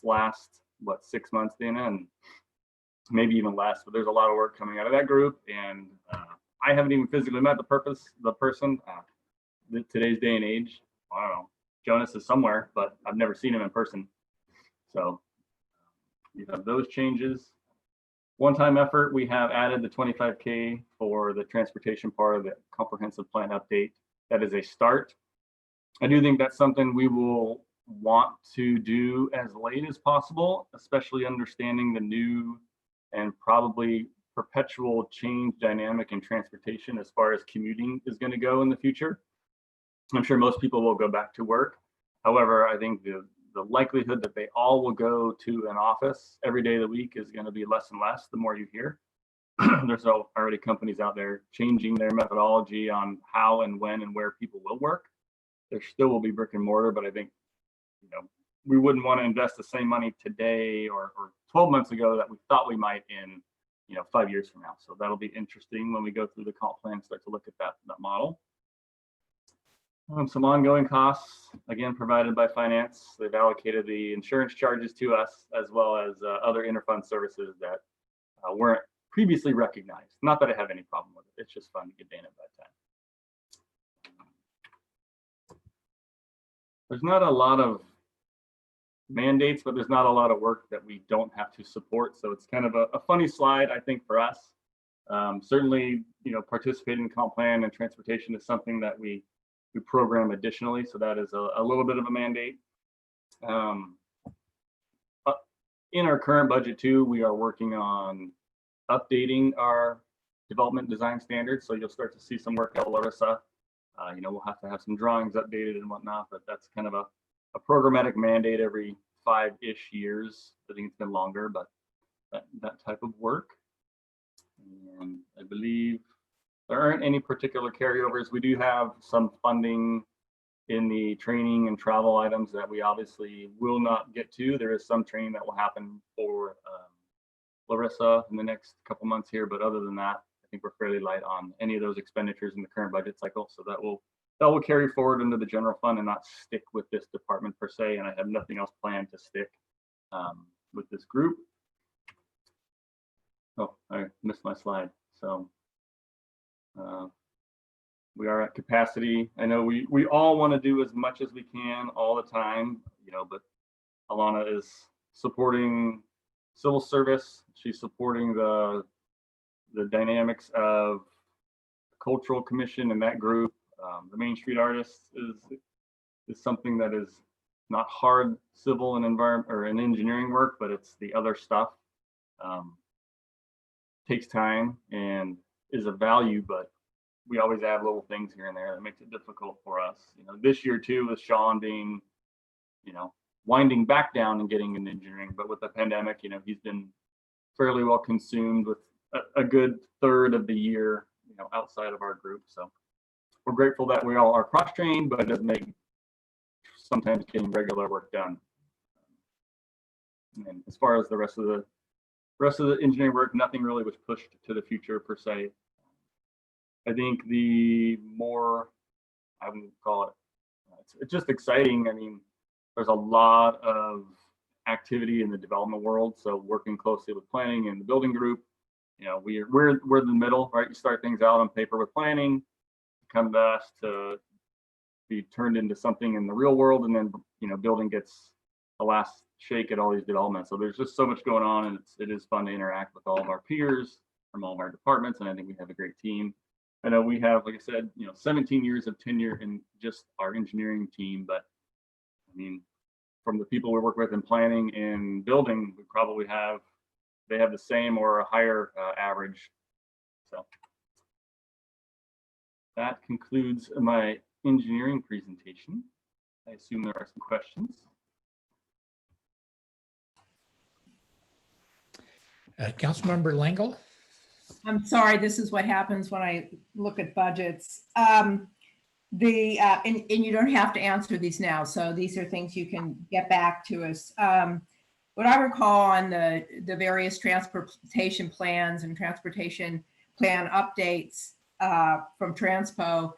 last, what, 6 months, Dana, and maybe even less, but there's a lot of work coming out of that group. And I haven't even physically met the person. Today's day and age, I don't know, Jonas is somewhere, but I've never seen him in person. So you have those changes. One-time effort, we have added the 25K for the transportation part of the comprehensive plan update. That is a start. I do think that's something we will want to do as late as possible, especially understanding the new and probably perpetual change dynamic in transportation as far as commuting is going to go in the future. I'm sure most people will go back to work. However, I think the likelihood that they all will go to an office every day of the week is going to be less and less the more you hear. There's already companies out there changing their methodology on how and when and where people will work. There still will be brick and mortar, but I think, we wouldn't want to invest the same money today or 12 months ago that we thought we might in 5 years from now. So that'll be interesting when we go through the comp plan, start to look at that model. Some ongoing costs, again, provided by finance. They've allocated the insurance charges to us, as well as other interfund services that weren't previously recognized. Not that I have any problem with it. It's just fun to get Dana at that time. There's not a lot of mandates, but there's not a lot of work that we don't have to support. So it's kind of a funny slide, I think, for us. Certainly, participating in comp plan and transportation is something that we program additionally. So that is a little bit of a mandate. In our current budget too, we are working on updating our development design standards. So you'll start to see some work at Larissa. We'll have to have some drawings updated and whatnot, but that's kind of a programmatic mandate every 5-ish years. I think it's been longer, but that type of work. And I believe there aren't any particular carryovers. We do have some funding in the training and travel items that we obviously will not get to. There is some training that will happen for Larissa in the next couple months here, but other than that, I think we're fairly light on any of those expenditures in the current budget cycle. So that will carry forward into the general fund and not stick with this department per se. And I have nothing else planned to stick with this group. Oh, I missed my slide. So we are at capacity. I know we all want to do as much as we can all the time, but Alana is supporting civil service. She's supporting the dynamics of the cultural commission and that group. The Main Street Artists is something that is not hard civil and environment or an engineering work, but it's the other stuff. Takes time and is of value, but we always add little things here and there that makes it difficult for us. This year too, with Sean being, winding back down and getting into engineering, but with the pandemic, he's been fairly well consumed with a good third of the year, outside of our group. So we're grateful that we all are cross-trained, but it does make sometimes getting regular work done. And as far as the rest of the engineering work, nothing really was pushed to the future per se. I think the more, I would call it, it's just exciting. I mean, there's a lot of activity in the development world. So working closely with planning and the building group, we're in the middle, right? You start things out on paper with planning, come to us to be turned into something in the real world, and then building gets the last shake at all these developments. So there's just so much going on, and it is fun to interact with all of our peers from all of our departments, and I think we have a great team. I know we have, like I said, 17 years of tenure in just our engineering team, but I mean, from the people we work with in planning and building, we probably they have the same or a higher average. So that concludes my engineering presentation. I assume there are some questions. Councilmember Langle? I'm sorry, this is what happens when I look at budgets. And you don't have to answer these now, so these are things you can get back to us. What I recall on the various transportation plans and transportation plan updates from Transpo,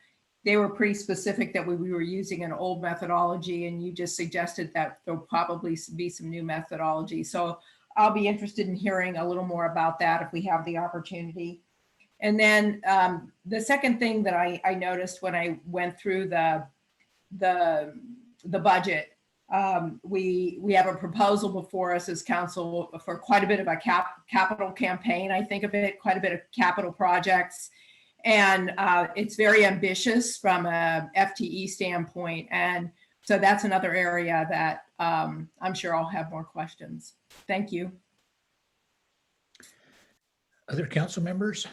they were pretty specific that we were using an old methodology, and you just suggested that there'll probably be some new methodology. So I'll be interested in hearing a little more about that if we have the opportunity. And then the second thing that I noticed when I went through the budget We have a proposal before us as council for quite a bit of a capital campaign. I think of it, quite a bit of capital projects. And it's very ambitious from a FTE standpoint. And so that's another area that I'm sure I'll have more questions. Thank you. Other council members?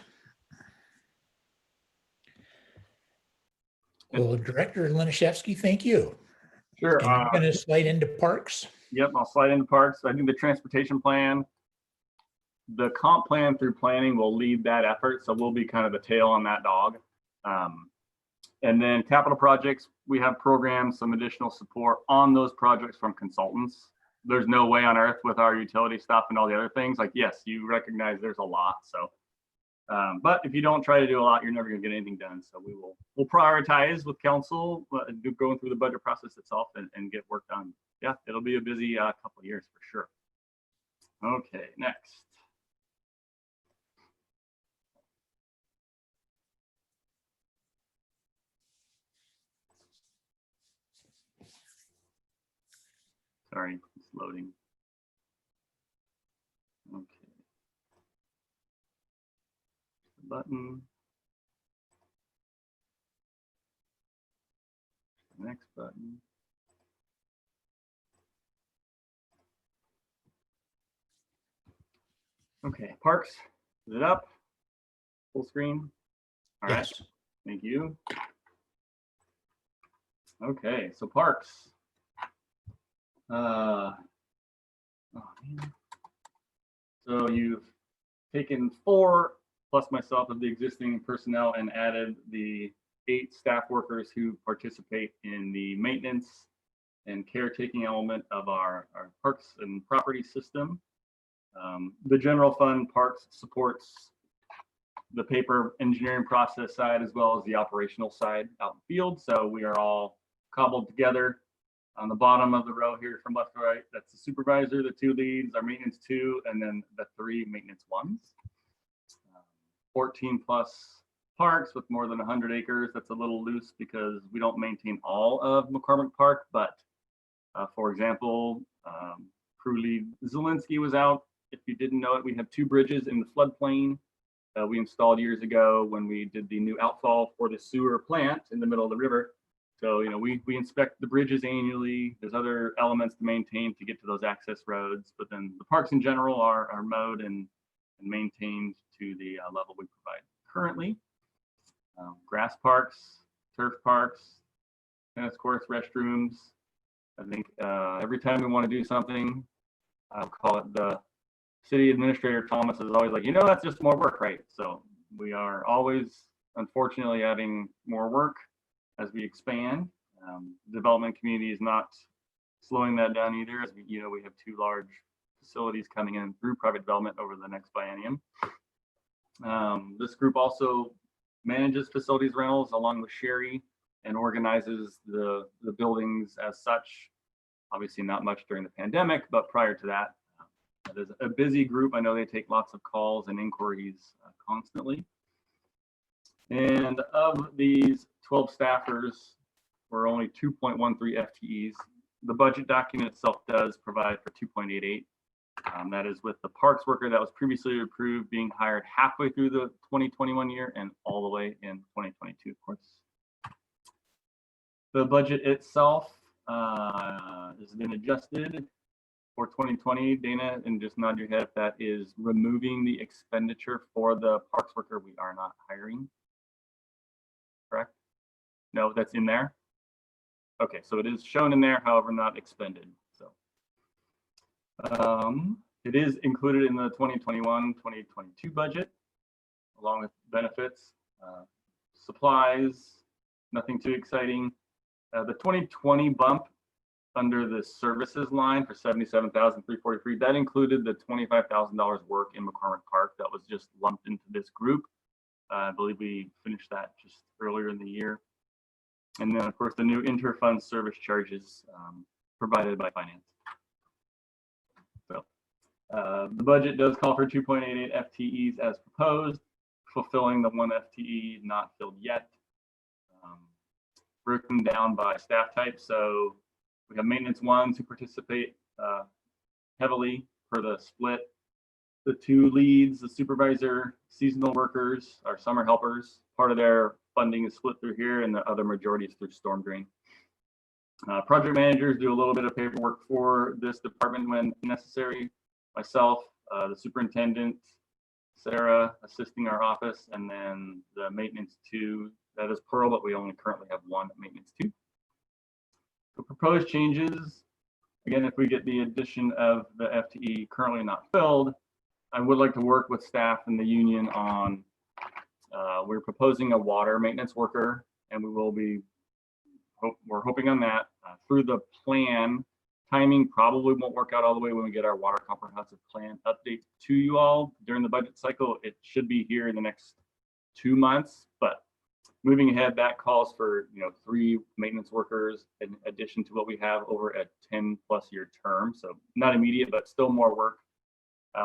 Well, Director Laniszewski, thank you. Sure. And you're going to slide into parks? Yep, I'll slide into parks. I think the transportation plan, the comp plan through planning will lead that effort. So we'll be kind of the tail on that dog. And then capital projects, we have programs, some additional support on those projects from consultants. There's no way on earth with our utility stuff and all the other things. Like, yes, you recognize there's a lot. So, but if you don't try to do a lot, you're never going to get anything done. So we'll prioritize with council, going through the budget process itself and get work done. Yeah, it'll be a busy couple of years for sure. Okay, next. Sorry, it's loading. Okay. Button. Next button. Okay, parks, is it up? Full screen? All right, Yes. thank you. Okay, so parks. Oh man. So you've taken 4 plus myself of the existing personnel and added the 8 staff workers who participate in the maintenance and caretaking element of our parks and property system. The general fund parks supports the paper engineering process side as well as the operational side out in the field. So we are all cobbled together. On the bottom of the row here from left to right, that's the supervisor, the 2 leads, our maintenance 2, and then the 3 maintenance 1s. 14 plus parks with more than 100 acres. That's a little loose because we don't maintain all of McCormick Park, but for example, crew lead Zielinski was out. If you didn't know it, we have 2 bridges in the floodplain we installed years ago when we did the new outfall for the sewer plant in the middle of the river. So, you know, we inspect the bridges annually. There's other elements to maintain to get to those access roads, but then the parks in general are mowed and maintained to the level we provide currently. Grass parks, turf parks, tennis courts, restrooms. I think every time we want to do something, I'll call it the city administrator, Thomas, is always like, you know, that's just more work, right? So we are always, unfortunately, adding more work as we expand. Development community is not slowing that down either, as we have 2 large facilities coming in through private development over the next biennium. This group also manages facilities rentals along with Sherry and organizes the buildings as such. Obviously not much during the pandemic, but prior to that, there's a busy group. I know they take lots of calls and inquiries constantly. And of these 12 staffers, we're only 2.13 FTEs. The budget document itself does provide for 2.88. That is with the parks worker that was previously approved being hired halfway through the 2021 year and all the way in 2022, of course. The budget itself has been adjusted for 2020, Dana, and just nod your head if that is removing the expenditure for the parks worker we are not hiring. Correct? No, that's in there. Okay, so it is shown in there, however, not expended. So it is included in the 2021-2022 budget, along with benefits, supplies, nothing too exciting. The 2020 bump under the services line for $77,343, that included the $25,000 work in McCormick Park that was just lumped into this group. I believe we finished that just earlier in the year. And then, of course, the new inter-fund service charges provided by finance. So the budget does call for 2.88 FTEs as proposed, fulfilling the 1 FTE not filled yet. Broken down by staff type. So We have maintenance ones who participate heavily for the split. The two leads, the supervisor, seasonal workers, our summer helpers, part of their funding is split through here, and the other majority is through storm drain. Project managers do a little bit of paperwork for this department when necessary. Myself, the superintendent, Sarah assisting our office, and then the maintenance two, that is Pearl, but we only currently have one maintenance two. The proposed changes, again, if we get the addition of the FTE currently not filled, I would like to work with staff and the union on, we're proposing a water maintenance worker, and we will be, we're hoping on that through the plan. Timing probably won't work out all the way when we get our water comprehensive plan update to you all during the budget cycle. It should be here in the next 2 months, but moving ahead, that calls for 3 maintenance workers in addition to what we have over a 10+ year term. So not immediate, but still more work.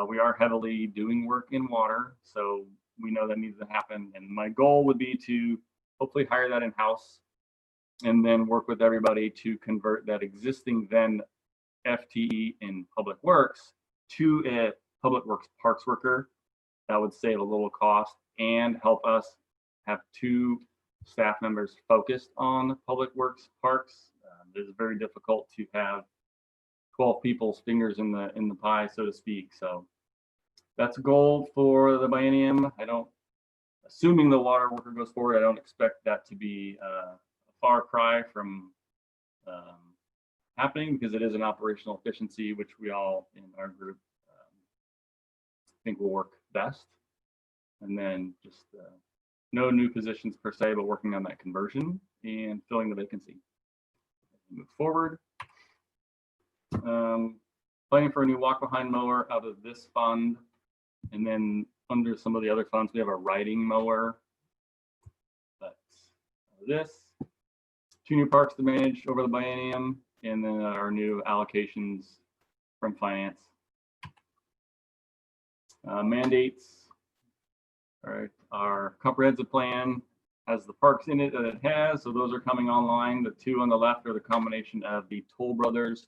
We are heavily doing work in water, so we know that needs to happen. And my goal would be to hopefully hire that in-house and then work with everybody to convert that existing then FTE in Public Works to a Public Works Parks worker. That would save a little cost and help us have 2 staff members focused on Public Works Parks. It is very difficult to have 12 people's fingers in the pie, so to speak. So that's a goal for the biennium. Assuming the water worker goes forward, I don't expect that to be a far cry from happening, because it is an operational efficiency, which we all in our group think will work best. And then just no new positions per se, but working on that conversion and filling the vacancy. Move forward. Planning for a new walk behind mower out of this fund. And then under some of the other funds, we have a riding mower. That's this. 2 new parks to manage over the biennium, and then our new allocations from finance. Mandates. All right, our comprehensive plan has the parks in it that it has, so those are coming online. The 2 on the left are the combination of the Toll Brothers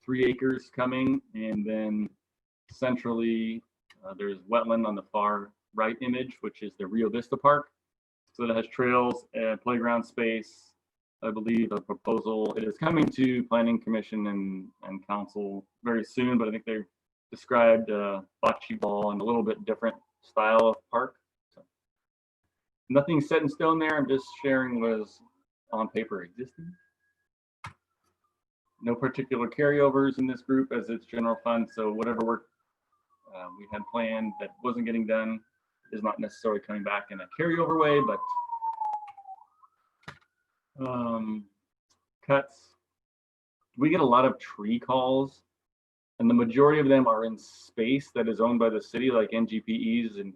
3 acres coming, and then centrally there's wetland on the far right image, which is the Rio Vista Park. So that has trails and playground space. I believe a proposal, it is coming to Planning Commission and Council very soon, but I think they've described bocce ball and a little bit different style of park. So nothing set in stone there. I'm just sharing what is on paper existing. No particular carryovers in this group as it's general fund. So whatever work we had planned that wasn't getting done is not necessarily coming back in a carryover way, but cuts. We get a lot of tree calls, and the majority of them are in space that is owned by the city, like NGPEs and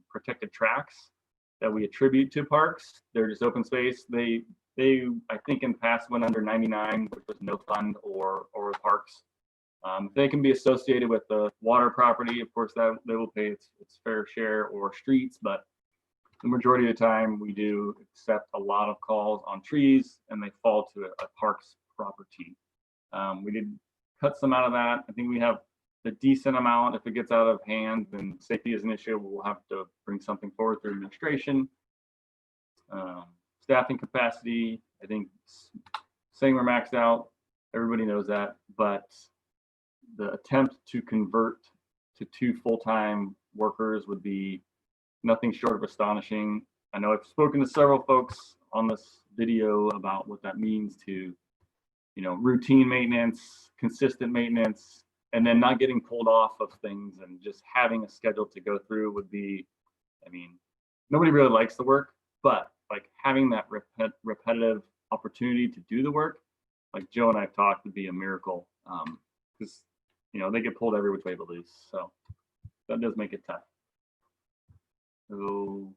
protected tracks that we attribute to parks. They're just open space. They I think in the past went under 99, which was no fund or parks. They can be associated with the water property. Of course, that they will pay its fair share, or streets, but the majority of the time we do accept a lot of calls on trees, and they fall to a parks property. We did cut some out of that. I think we have a decent amount. If it gets out of hand, then safety is an issue. We'll have to bring something forward through administration. Staffing capacity, I think saying we're maxed out, everybody knows that, but the attempt to convert to 2 full-time workers would be nothing short of astonishing. I know I've spoken to several folks on this video about what that means to, routine maintenance, consistent maintenance, and then not getting pulled off of things and just having a schedule to go through would be, nobody really likes the work, but like having that repetitive opportunity to do the work, like Joe and I've talked, would be a miracle, because they get pulled every which way but loose. So that does make it tough. So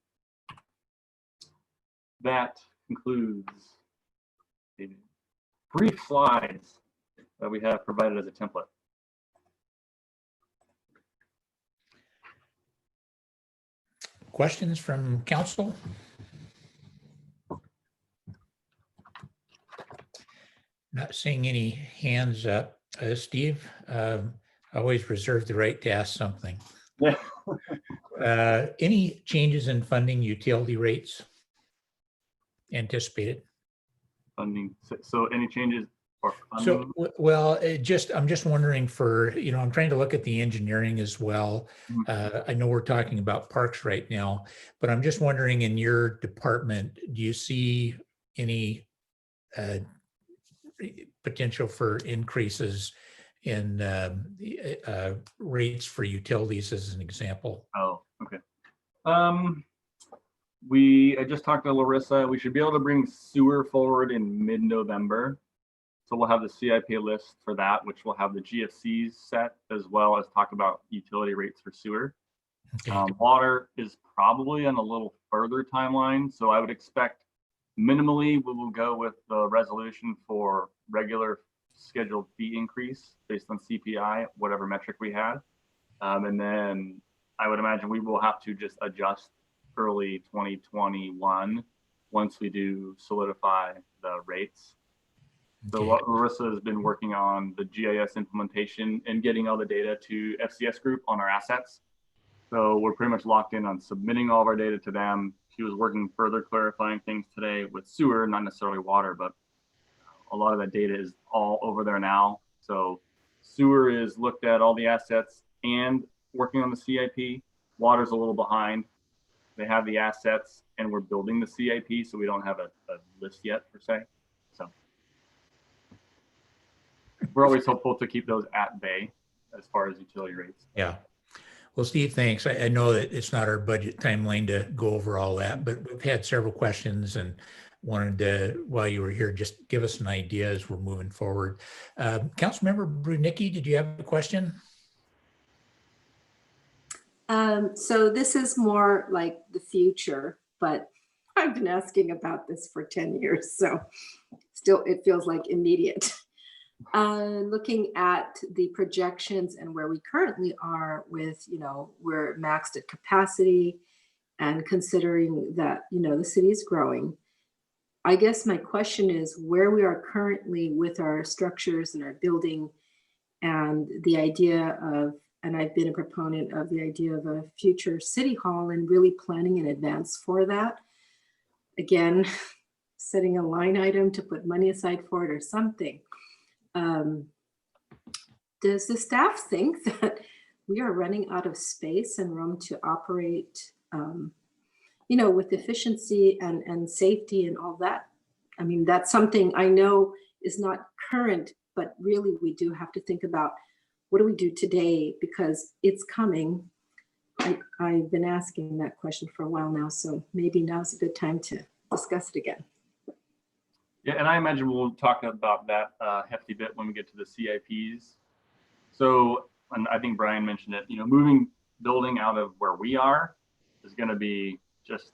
that concludes the brief slides that we have provided as a template. Questions from council? Not seeing any hands up. Steve, I always reserve the right to ask something. Yeah. Any changes in funding utility rates anticipated? Funding. So any changes or So, funding? well, I'm just wondering for, I'm trying to look at the engineering as well. I know we're talking about parks right now, but I'm just wondering in your department, do you see any potential for increases in rates for utilities as an example? Oh, okay. I just talked to Larissa. We should be able to bring sewer forward in mid-November. So we'll have the CIP list for that, which will have the GFCs set, as well as talk about utility rates for sewer. Okay. Water is probably on a little further timeline. So I would expect minimally we will go with the resolution for regular scheduled fee increase based on CPI, whatever metric we had. And then I would imagine we will have to just adjust early 2021 once we do solidify the rates. So what Larissa has been working on the GIS implementation and getting all the data to FCS Group on our assets. So we're pretty much locked in on submitting all of our data to them. She was working further clarifying things today with sewer, not necessarily water, but a lot of that data is all over there now. So sewer is looked at all the assets and working on the CIP. Water's a little behind. They have the assets and we're building the CIP, so we don't have a list yet per se. So we're always hopeful to keep those at bay as far as utility rates. Yeah. Well, Steve, thanks. I know that it's not our budget timeline to go over all that, but we've had several questions and wanted to, while you were here, just give us an idea as we're moving forward. Councilmember Brunicki, did you have a question? So this is more like the future, but I've been asking about this for 10 years, so still it feels like immediate. Looking at the projections and where we currently are with, we're maxed at capacity and considering that, the city is growing. I guess my question is where we are currently with our structures and our building and the idea of, and I've been a proponent of the idea of a future city hall and really planning in advance for that. Again, setting a line item to put money aside for it or something. Does the staff think that we are running out of space and room to operate, with efficiency and safety and all that? I mean, that's something I know is not current, but really we do have to think about what do we do today because it's coming. I've been asking that question for a while now, so maybe now's a good time to discuss it again. Yeah, and I imagine we'll talk about that hefty bit when we get to the CIPs. So, and I think Brian mentioned it, moving building out of where we are is going to be just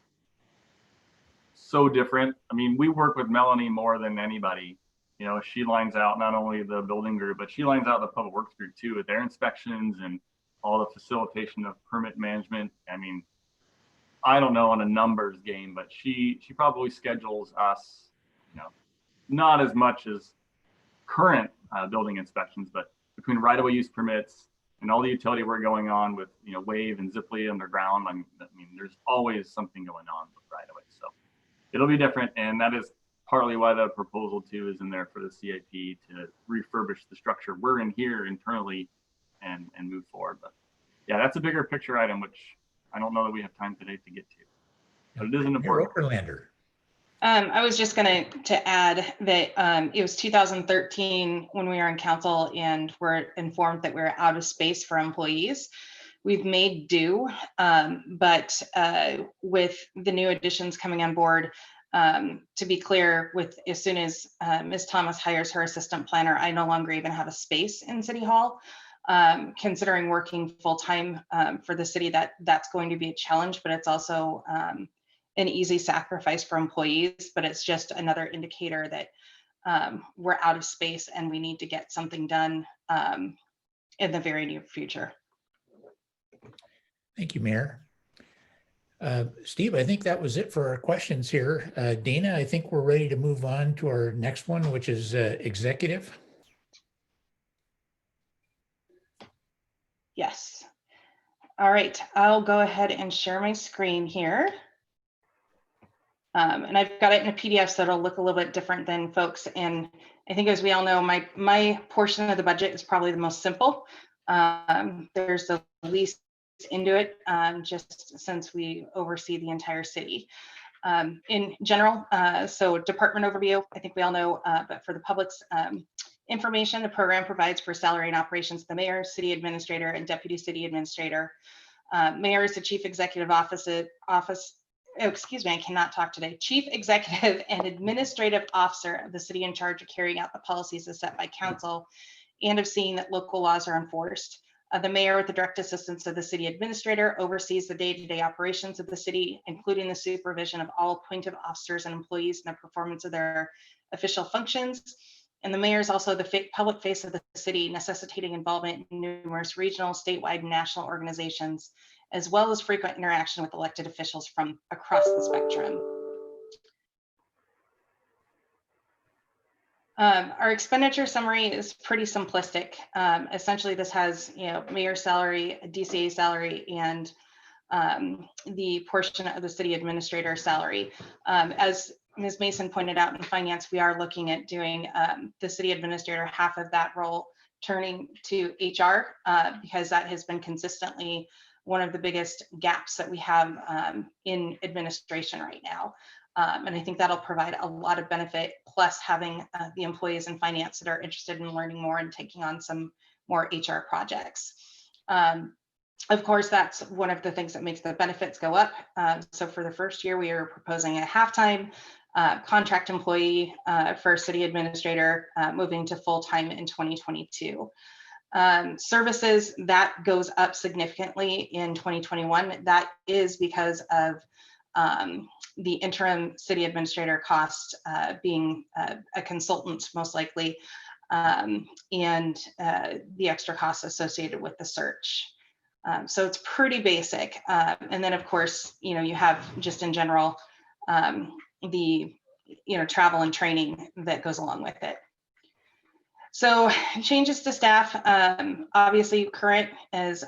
so different. I mean, we work with Melanie more than anybody. She lines out not only the building group, but she lines out the public works group too with their inspections and all the facilitation of permit management. I mean, I don't know on a numbers game, but she probably schedules us, not as much as current building inspections, but between right-of-way use permits and all the utility work going on with, WAVE and Ziply underground. I mean, there's always something going on with right-of-way. So it'll be different. And that is partly why the proposal too is in there for the CIP to refurbish the structure we're in here internally and move forward. But yeah, that's a bigger picture item, which I don't know that we have time today to get to, but it is an important. Okerlander. I was just going to add that it was 2013 when we were in council and were informed that we were out of space for employees. We've made do, but with the new additions coming on board, to be clear, as soon as Ms. Thomas hires her assistant planner, I no longer even have a space in City Hall. Considering working full-time for the city, that's going to be a challenge, but it's also an easy sacrifice for employees, but it's just another indicator that we're out of space and we need to get something done in the very near future. Thank you, Mayor. Steve, I think that was it for our questions here. Dana, I think we're ready to move on to our next one, which is executive. Yes. All right, I'll go ahead and share my screen here. And I've got it in a PDF, so it'll look a little bit different than folks. And I think, as we all know, my portion of the budget is probably the most simple. There's the least into it, just since we oversee the entire city. In general, so department overview, I think we all know, but for the public's information, the program provides for salary and operations, the mayor, city administrator, and deputy city administrator. Mayor is the chief executive I cannot talk today. Chief executive and administrative officer of the city, in charge of carrying out the policies as set by council and of seeing that local laws are enforced. The mayor, with the direct assistance of the city administrator, oversees the day-to-day operations of the city, including the supervision of all appointed officers and employees in the performance of their official functions. And the mayor is also the public face of the city, necessitating involvement in numerous regional, statewide, and national organizations, as well as frequent interaction with elected officials from across the spectrum. Our expenditure summary is pretty simplistic. Essentially, this has, mayor's salary, DCA salary, and the portion of the city administrator salary. As Ms. Mason pointed out, in finance, we are looking at doing the city administrator, half of that role turning to HR, because that has been consistently one of the biggest gaps that we have in administration right now. And I think that'll provide a lot of benefit, plus having the employees in finance that are interested in learning more and taking on some more HR projects. Of course, that's one of the things that makes the benefits go up. So for the first year, we are proposing a half-time contract employee for city administrator, moving to full-time in 2022. Services, that goes up significantly in 2021. That is because of the interim city administrator cost being a consultant, most likely, and the extra costs associated with the search. So it's pretty basic. And then, of course, you have just in general the travel and training that goes along with it. So changes to staff, obviously current as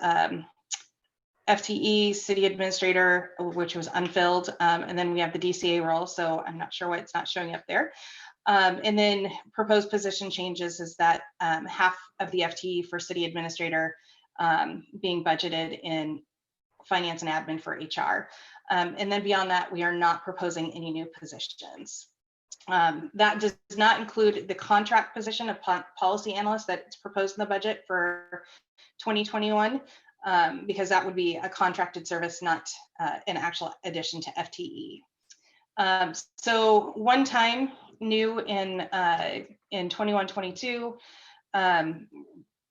FTE city administrator, which was unfilled, and then we have the DCA role, so I'm not sure why it's not showing up there. And then proposed position changes is that half of the FTE for city administrator being budgeted in finance and admin for HR. And then beyond that, we are not proposing any new positions. That does not include the contract position of policy analyst that's proposed in the budget for 2021, because that would be a contracted service, not an actual addition to FTE. So one time new in 21-22,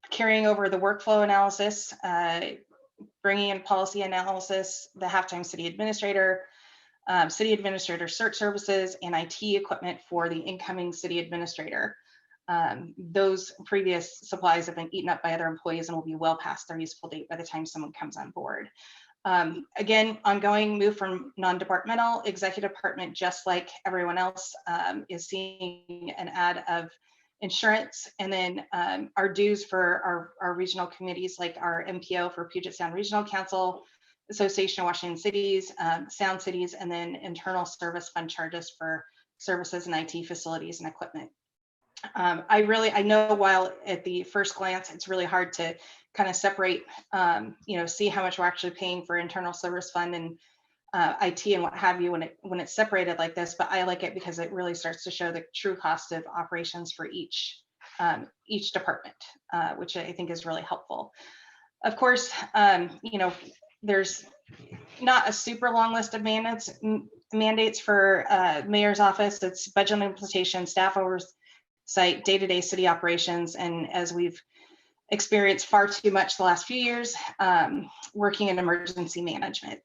carrying over the workflow analysis, bringing in policy analysis, the halftime city administrator search services, and IT equipment for the incoming city administrator. Those previous supplies have been eaten up by other employees and will be well past their useful date by the time someone comes on board. Again, ongoing move from non-departmental. Executive department, just like everyone else, is seeing an add of insurance, and then our dues for our regional committees, like our MPO for Puget Sound Regional Council, Association of Washington Cities, Sound Cities, and then internal service fund charges for services and IT facilities and equipment. I know while at the first glance, it's really hard to kind of separate, see how much we're actually paying for internal service fund and IT and what have you when it's separated like this, but I like it because it really starts to show the true cost of operations for each department, which I think is really helpful. Of course, there's not a super long list of mandates for mayor's office. It's budget implementation, staff oversight, day-to-day city operations, and as we've experienced far too much the last few years, working in emergency management.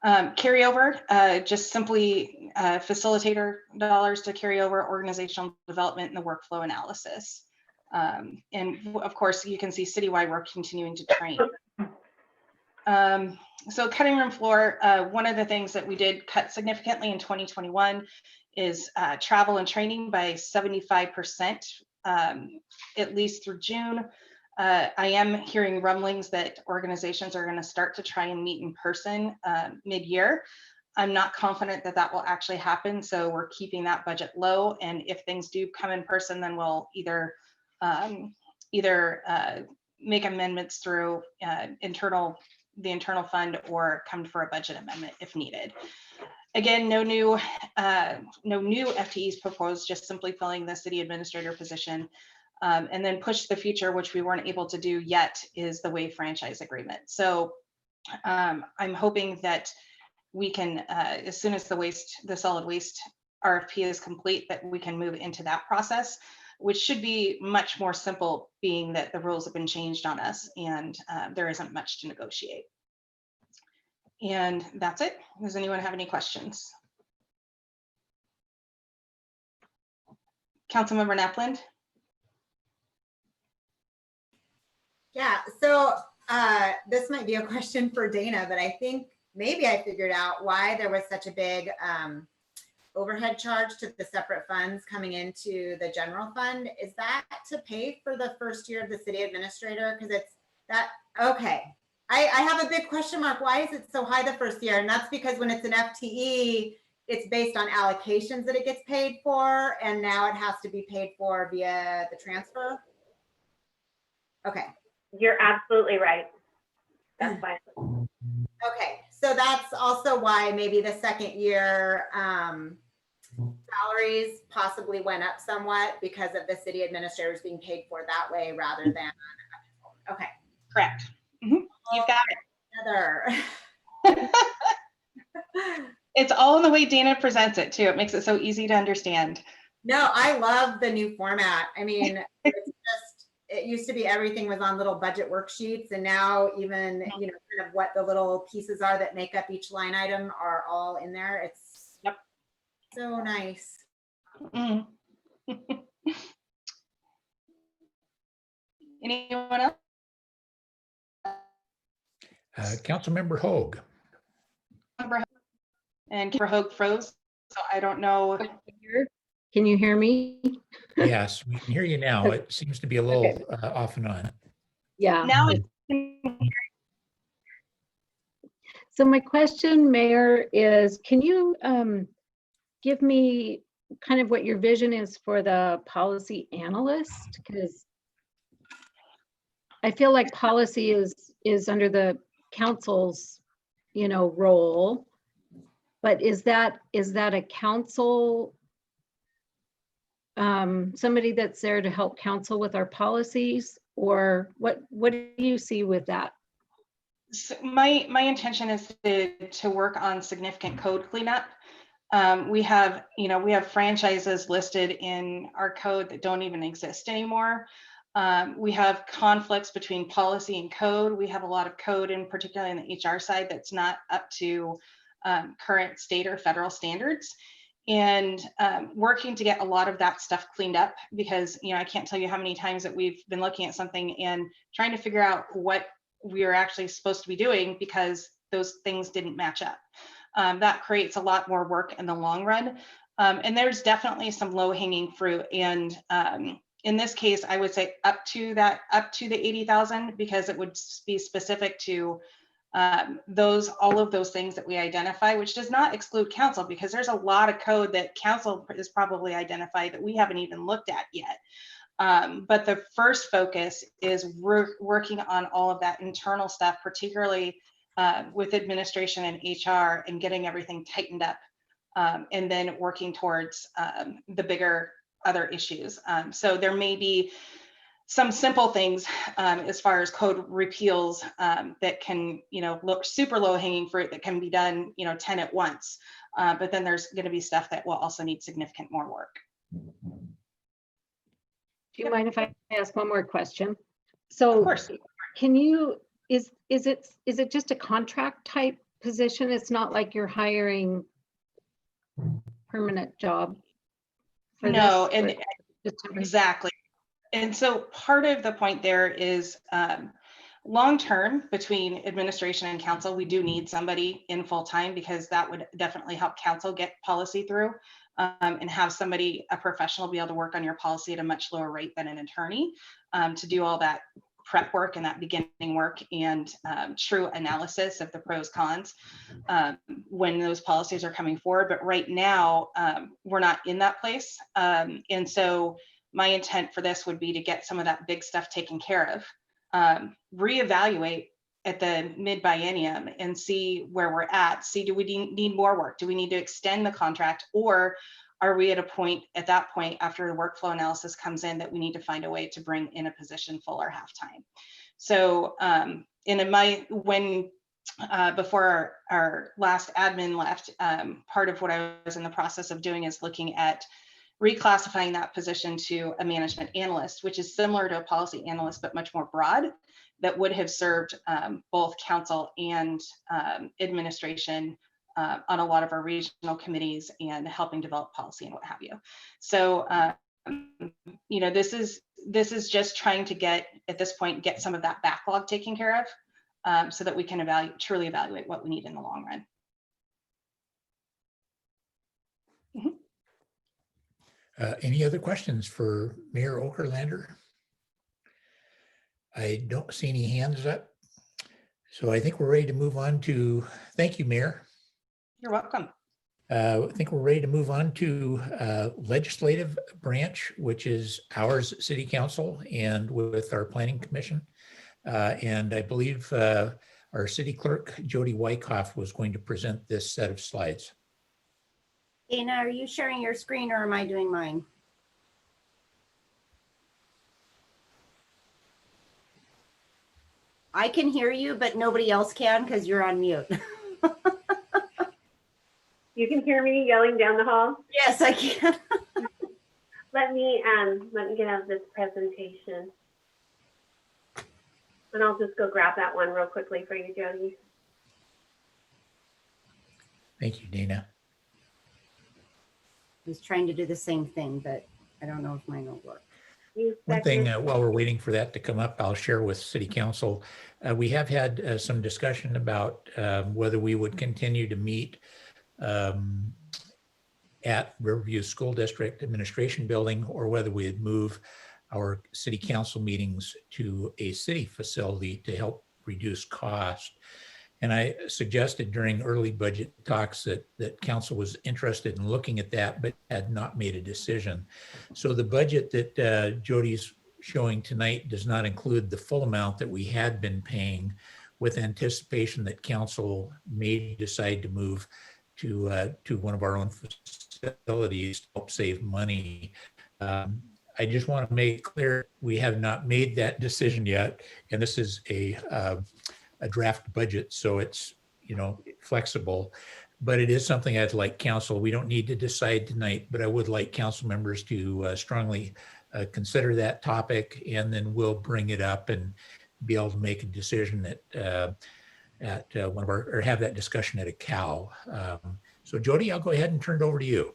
Carryover, just simply facilitator dollars to carry over organizational development and the workflow analysis. And of course, you can see citywide, we're continuing to train. So cutting room floor, one of the things that we did cut significantly in 2021 is travel and training by 75%, at least through June. I am hearing rumblings that organizations are going to start to try and meet in person mid-year. I'm not confident that that will actually happen, so we're keeping that budget low. And if things do come in person, then we'll either make amendments through the internal fund or come for a budget amendment if needed. Again, no new FTEs proposed, just simply filling the city administrator position. And then push the future, which we weren't able to do yet, is the WAVE franchise agreement. So I'm hoping that we can, as soon as the solid waste RFP is complete, that we can move into that process, which should be much more simple, being that the rules have been changed on us and there isn't much to negotiate. And that's it. Does anyone have any questions? Councilmember Napland? Yeah, so this might be a question for Dana, but I think maybe I figured out why there was such a big overhead charge to the separate funds coming into the general fund. Is that to pay for the first year of the city administrator? Because it's that, okay. I have a big question mark. Why is it so high the first year? And that's because when it's an FTE, it's based on allocations that it gets paid for, and now it has to be paid for via the transfer. Okay. You're absolutely right. That's fine. Okay, so that's also why maybe the second year salaries possibly went up somewhat because of the city administrators being paid for that way rather than, okay. Correct. Mm-hmm. You've got it. It's all in the way Dana presents it too. It makes it so easy to understand. No, I love the new format. I mean, it's just, it used to be everything was on little budget worksheets, and now even, you know, kind of what the little pieces are that make up each line item are all in there. It's so nice. Mm. Anyone else? Councilmember Hoag. And Councilmember Hoag froze, so I don't know. Can you hear me? Yes, we can hear you now. It seems to be a little off and on. Yeah. Now So my question, Mayor, is can you give me kind of what your vision is for the policy analyst? Because I feel like policy is under the council's, you know, role, but is that a council, somebody that's there to help council with our policies, or what do you see with that? So my intention is to work on significant code cleanup. We have franchises listed in our code that don't even exist anymore. We have conflicts between policy and code. We have a lot of code, in particular in the HR side, that's not up to current state or federal standards. And working to get a lot of that stuff cleaned up, because, you know, I can't tell you how many times that we've been looking at something and trying to figure out what we are actually supposed to be doing because those things didn't match up. That creates a lot more work in the long run. And there's definitely some low hanging fruit. And in this case, I would say up to the 80,000, because it would be specific to all of those things that we identify, which does not exclude council, because there's a lot of code that council is probably identified that we haven't even looked at yet. But the first focus is working on all of that internal stuff, particularly with administration and HR, and getting everything tightened up, and then working towards the bigger other issues. So there may be some simple things as far as code repeals that can, you know, look super low hanging fruit that can be done, you know, 10 at once. But then there's going to be stuff that will also need significant more work. Do you mind if I ask one more question? So Of course. can you, is it just a contract type position? It's not like you're hiring permanent job? for No, this, and or just temporary? exactly. And so part of the point there is Long-term, between administration and council, we do need somebody in full-time because that would definitely help council get policy through, and have somebody, a professional, be able to work on your policy at a much lower rate than an attorney, to do all that prep work and that beginning work and true analysis of the pros cons when those policies are coming forward. But right now, we're not in that place. And so my intent for this would be to get some of that big stuff taken care of, reevaluate at the mid-biennium and see where we're at. See, do we need more work? Do we need to extend the contract? Or are we at a point, at that point, after the workflow analysis comes in, that we need to find a way to bring in a position full or half-time? So before our last admin left, part of what I was in the process of doing is looking at reclassifying that position to a management analyst, which is similar to a policy analyst, but much more broad, that would have served both council and administration on a lot of our regional committees and helping develop policy and what have you. So, you know, this is just trying to get, at this point, get some of that backlog taken care of, so that we can truly evaluate what we need in the long run. Any other questions for Mayor Okerlander? I don't see any hands up. So I think we're ready to move on to, thank you, Mayor. You're welcome. I think we're ready to move on to legislative branch, which is ours, City Council, and with our Planning Commission. And I believe our City Clerk, Jody Wyckoff, was going to present this set of slides. Dana, are you sharing your screen or am I doing mine? I can hear you, but nobody else can because you're on mute. You can hear me yelling down the hall? Yes, I can. Let me get out of this presentation. And I'll just go grab that one real quickly for you, Jody. Thank you, Dana. I was trying to do the same thing, but I don't know if mine will work. One thing, while we're waiting for that to come up, I'll share with City Council. We have had some discussion about whether we would continue to meet at Riverview School District Administration Building, or whether we'd move our City Council meetings to a city facility to help reduce cost. And I suggested during early budget talks that council was interested in looking at that, but had not made a decision. So the budget that Jody's showing tonight does not include the full amount that we had been paying, with anticipation that council may decide to move to one of our own facilities to help save money. I just want to make clear, we have not made that decision yet. And this is a draft budget, so it's, you know, flexible, but it is something I'd like council. We don't need to decide tonight, but I would like council members to strongly consider that topic, and then we'll bring it up and be able to make a decision at one of our, or have that discussion at a COW. So Jody, I'll go ahead and turn it over to you.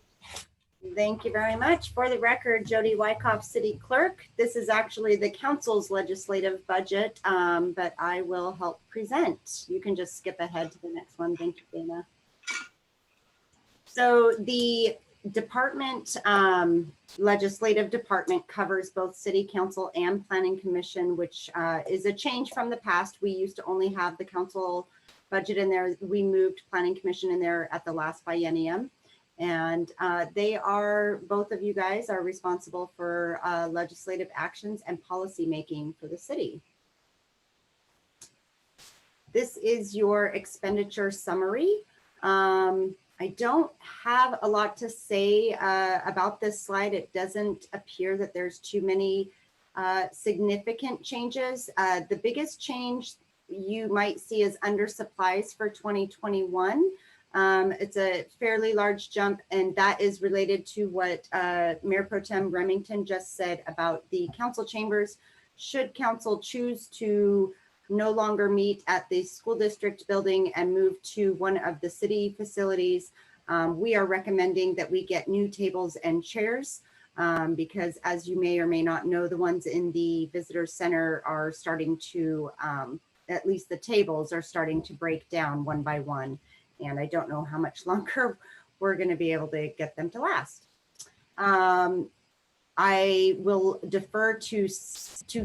Thank you very much. For the record, Jody Wyckoff, City Clerk. This is actually the council's legislative budget, but I will help present. You can just skip ahead to the next one. Thank you, Dana. So the department, legislative department, covers both City Council and Planning Commission, which is a change from the past. We used to only have the council budget in there. We moved Planning Commission in there at the last biennium. And they are, both of you guys are responsible for legislative actions and policy making for the city. This is your expenditure summary. I don't have a lot to say about this slide. It doesn't appear that there's too many significant changes. The biggest change you might see is under supplies for 2021. It's a fairly large jump, and that is related to what Mayor Pro Tem Remington just said about the council chambers. Should council choose to no longer meet at the school district building and move to one of the city facilities, we are recommending that we get new tables and chairs. because as you may or may not know, the ones in the visitor center are starting to, at least the tables are starting to break down one by one. And I don't know how much longer we're going to be able to get them to last. I will defer to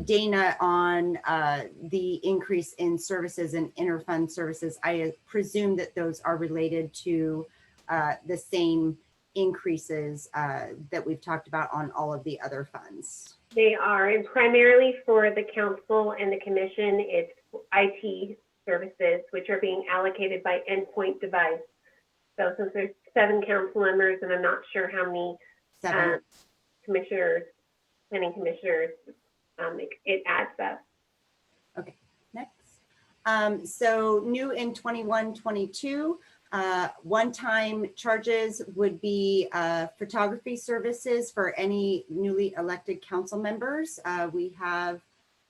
Dana on the increase in services and interfund services. I presume that those are related to the same increases that we've talked about on all of the other funds. They are, and primarily for the council and the commission, it's IT services, which are being allocated by endpoint device. So since there's 7 council members, and I'm not sure how many 7. commissioners, planning commissioners, it adds up. Okay, next. So new in 21-22, one-time charges would be photography services for any newly elected council members. We have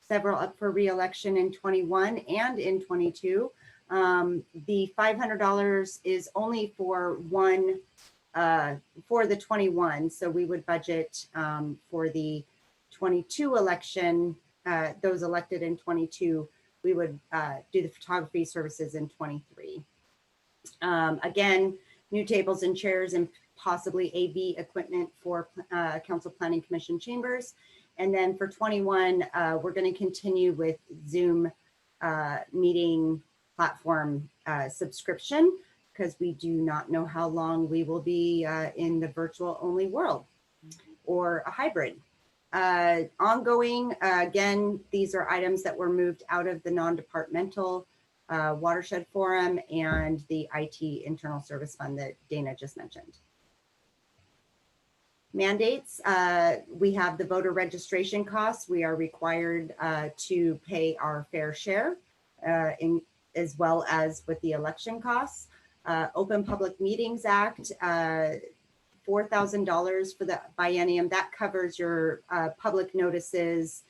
several up for re-election in 21 and in 22. The $500 is only for one for the 21. So we would budget for the 22 election, those elected in 22, we would do the photography services in 23. Again, new tables and chairs and possibly AV equipment for Council Planning Commission chambers. And then for 21, we're going to continue with Zoom meeting platform subscription, because we do not know how long we will be in the virtual only world or a hybrid. Ongoing, again, these are items that were moved out of the non-departmental watershed forum and the IT internal service fund that Dana just mentioned. Mandates, we have the voter registration costs. We are required to pay our fair share as well as with the election costs. Open Public Meetings Act, $4,000 for the biennium. That covers your public notices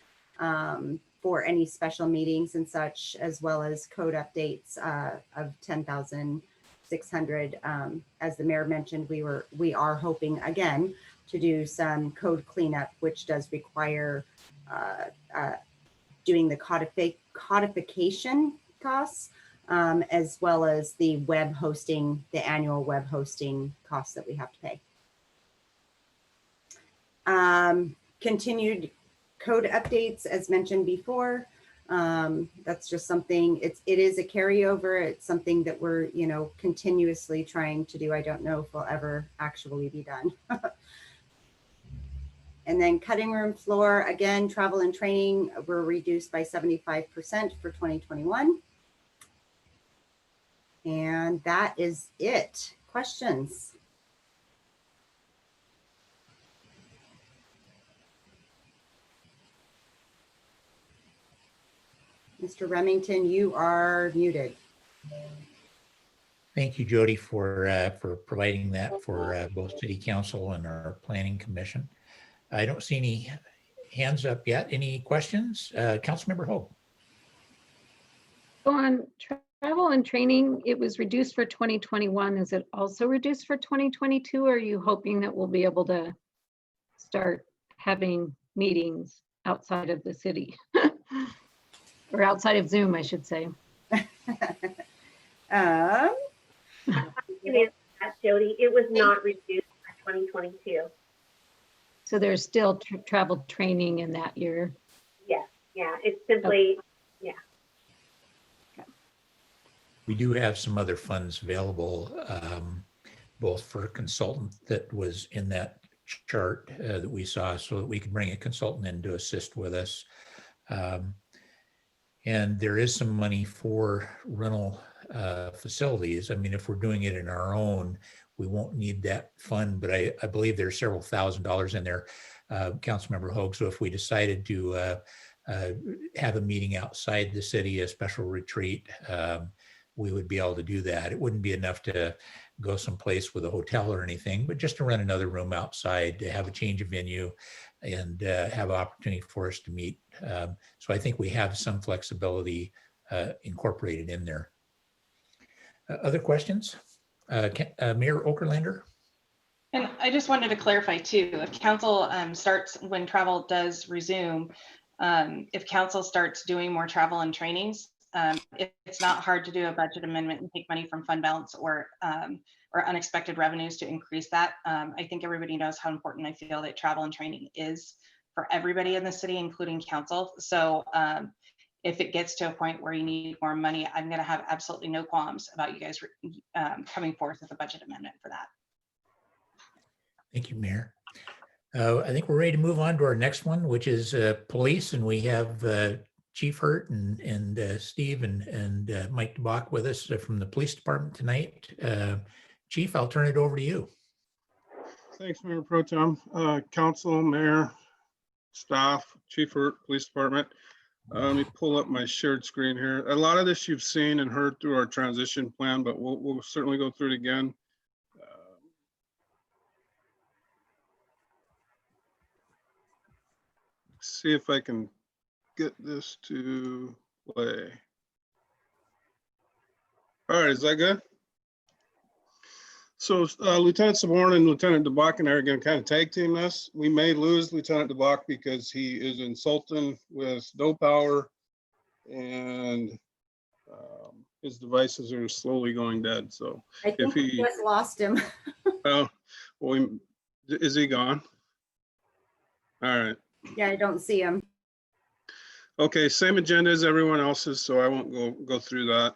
for any special meetings and such, as well as code updates of $10,600. As the mayor mentioned, we are hoping again to do some code cleanup, which does require doing the codification costs, as well as the web hosting, the annual web hosting costs that we have to pay. Continued code updates, as mentioned before. That's just something, it is a carryover. It's something that we're, continuously trying to do. I don't know if will ever actually be done. And then cutting room floor, again, travel and training were reduced by 75% for 2021. And that is it. Questions? Mr. Remington, you are muted. Thank you, Jody, for providing that for both City Council and our Planning Commission. I don't see any hands up yet. Any questions? Councilmember Hope. On travel and training, it was reduced for 2021. Is it also reduced for 2022? Or are you hoping that we'll be able to start having meetings outside of the city? Or outside of Zoom, I should say. Jody, it was not reduced for 2022. So there's still travel training in that year? Yes, yeah, it's simply, yeah. We do have some other funds available, both for a consultant that was in that chart that we saw, so that we could bring a consultant in to assist with us. And there is some money for rental facilities. I mean, if we're doing it in our own, we won't need that fund, but I believe there's several $1,000s in there, Councilmember Hogue. So if we decided to have a meeting outside the city, a special retreat, we would be able to do that. It wouldn't be enough to go someplace with a hotel or anything, but just to rent another room outside, to have a change of venue and have an opportunity for us to meet. So I think we have some flexibility incorporated in there. Other questions? Mayor Okerlander? And I just wanted to clarify too, if council starts, when travel does resume, if council starts doing more travel and trainings, it's not hard to do a budget amendment and take money from fund balance or unexpected revenues to increase that. I think everybody knows how important I feel that travel and training is for everybody in the city, including council. So if it gets to a point where you need more money, I'm going to have absolutely no qualms about you guys coming forth with a budget amendment for that. Thank you, Mayor. I think we're ready to move on to our next one, which is police, and we have Chief Hurt and Steve and Mike DeBach with us from the police department tonight. Chief, I'll turn it over to you. Thanks, Mayor Pro Tem, Council, Mayor, staff, Chief Hurt, Police Department. Let me pull up my shared screen here. A lot of this you've seen and heard through our transition plan, but we'll certainly go through it again. See if I can get this to play. All right, is that good? So Lieutenant Saborn and Lieutenant DeBach and I are going to kind of tag team this. We may lose Lieutenant DeBach because he is insulting with no power and his devices are slowly going dead. So I think we just lost him. well, is he gone? All right. Yeah, I don't see him. Okay, same agenda as everyone else's, so I won't go through that.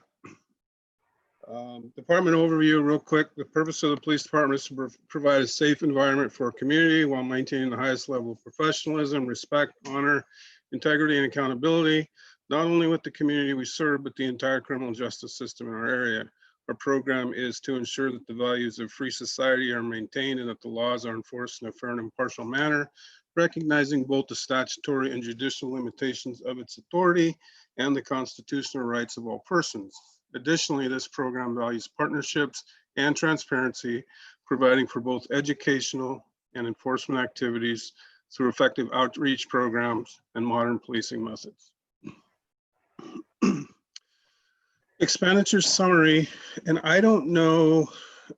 Department overview real quick. The purpose of the police department is to provide a safe environment for our community while maintaining the highest level of professionalism, respect, honor, integrity, and accountability, not only with the community we serve, but the entire criminal justice system in our area. Our program is to ensure that the values of free society are maintained and that the laws are enforced in a fair and impartial manner, recognizing both the statutory and judicial limitations of its authority and the constitutional rights of all persons. Additionally, this program values partnerships and transparency, providing for both educational and enforcement activities through effective outreach programs and modern policing methods. Expenditure summary, and I don't know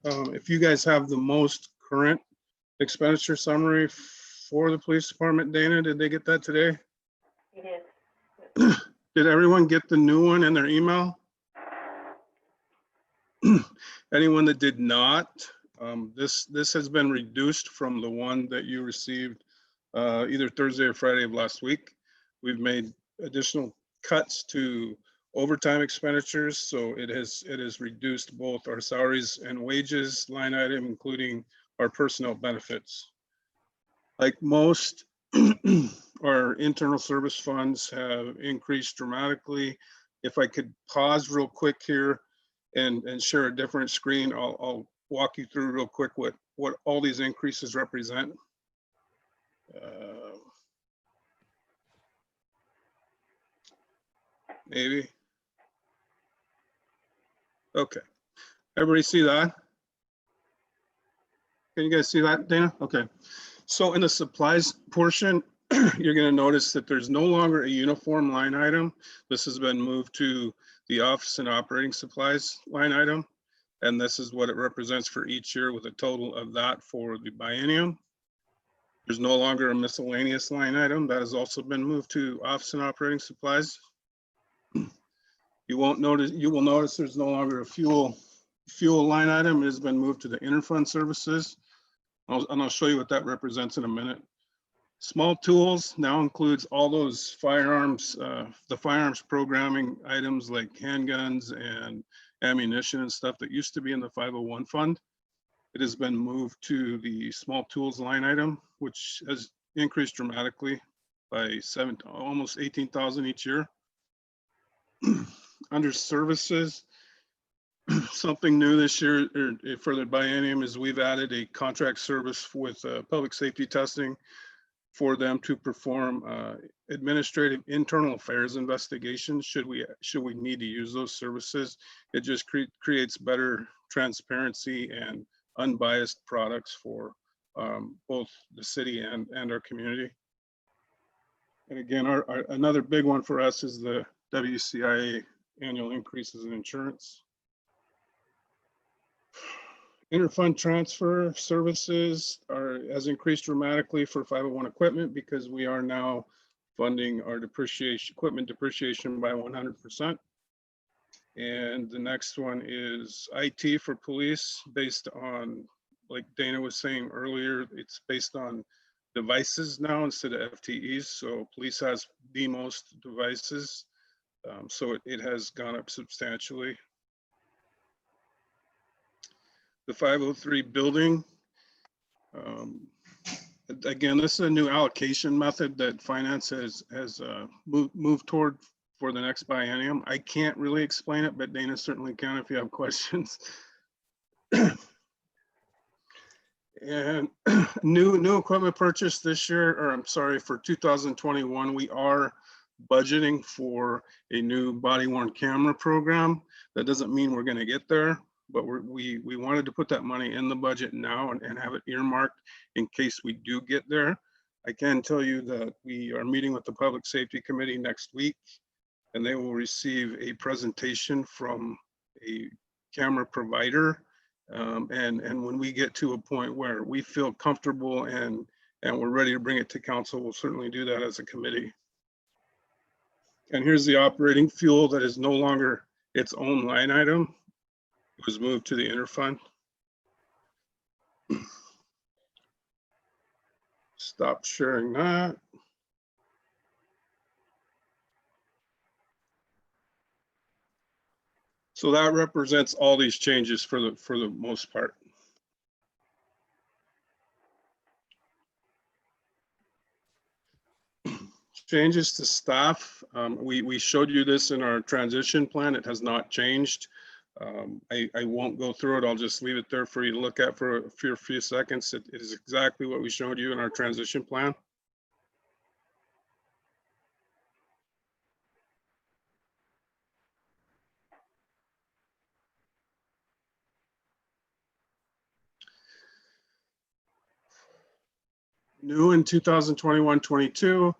if you guys have the most current expenditure summary for the police department. Dana, did they get that today? It is. Did everyone get the new one in their email? Anyone that did not, this has been reduced from the one that you received either Thursday or Friday of last week. We've made additional cuts to overtime expenditures, so it has reduced both our salaries and wages line item, including our personnel benefits. Like most, our internal service funds have increased dramatically. If I could pause real quick here and share a different screen, I'll walk you through real quick what all these increases represent. Maybe. Okay. Everybody see that? Can you guys see that, Dana? Okay. So in the supplies portion, you're going to notice that there's no longer a uniform line item. This has been moved to the office and operating supplies line item. And this is what it represents for each year with a total of that for the biennium. There's no longer a miscellaneous line item. That has also been moved to office and operating supplies. You will notice there's no longer a fuel line item. It has been moved to the interfund services. And I'll show you what that represents in a minute. Small tools now includes all those firearms, the firearms programming items like handguns and ammunition and stuff that used to be in the 501 fund. It has been moved to the small tools line item, which has increased dramatically by almost 18,000 each year. Under services, something new this year for the biennium is we've added a contract service with public safety testing for them to perform administrative internal affairs investigations should we need to use those services. It just creates better transparency and unbiased products for both the city and our community. And again, another big one for us is the WCIA annual increases in insurance. Interfund transfer services has increased dramatically for 501 equipment because we are now funding our equipment depreciation by 100%. And the next one is IT for police, based on, like Dana was saying earlier, it's based on devices now instead of FTEs. So police has the most devices. So it has gone up substantially. The 503 building. Again, this is a new allocation method that finance has moved toward for the next biennium. I can't really explain it, but Dana certainly can if you have questions. And new equipment purchase this year, or I'm sorry, for 2021, we are budgeting for a new body worn camera program. That doesn't mean we're going to get there, but we wanted to put that money in the budget now and have it earmarked in case we do get there. I can tell you that we are meeting with the Public Safety Committee next week, and they will receive a presentation from a camera provider. And when we get to a point where we feel comfortable and we're ready to bring it to council, we'll certainly do that as a committee. And here's the operating fuel that is no longer its own line item. It was moved to the interfund. Stop sharing that. So that represents all these changes for the most part. Changes to staff. We showed you this in our transition plan. It has not changed. I won't go through it. I'll just leave it there for you to look at for a few seconds. It is exactly what we showed you in our transition plan. New in 2021-22,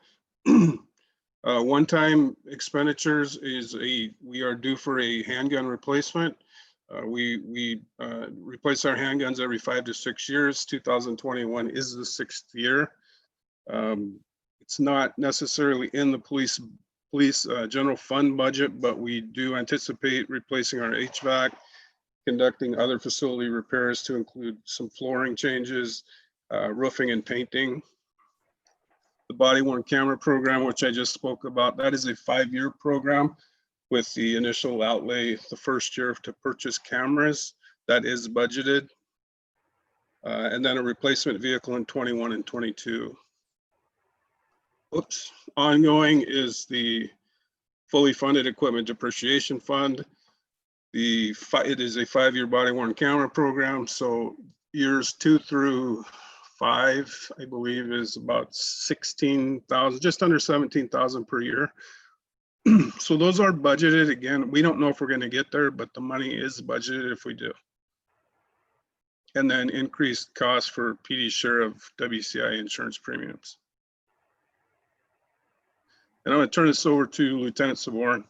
one-time expenditures is we are due for a handgun replacement. We replace our handguns every 5 to 6 years. 2021 is the 6th year. It's not necessarily in the police general fund budget, but we do anticipate replacing our HVAC, conducting other facility repairs to include some flooring changes, roofing and painting. The body worn camera program, which I just spoke about, that is a 5-year program with the initial outlay the first year to purchase cameras. That is budgeted. And then a replacement vehicle in 21 and 22. Oops. Ongoing is the fully funded equipment depreciation fund. It is a 5-year body worn camera program. So years 2 through 5, I believe, is about 16,000, just under 17,000 per year. So those are budgeted. Again, we don't know if we're going to get there, but the money is budgeted if we do. And then increased costs for PD share of WCI insurance premiums. And I'm going to turn this over to Lieutenant Sabourin.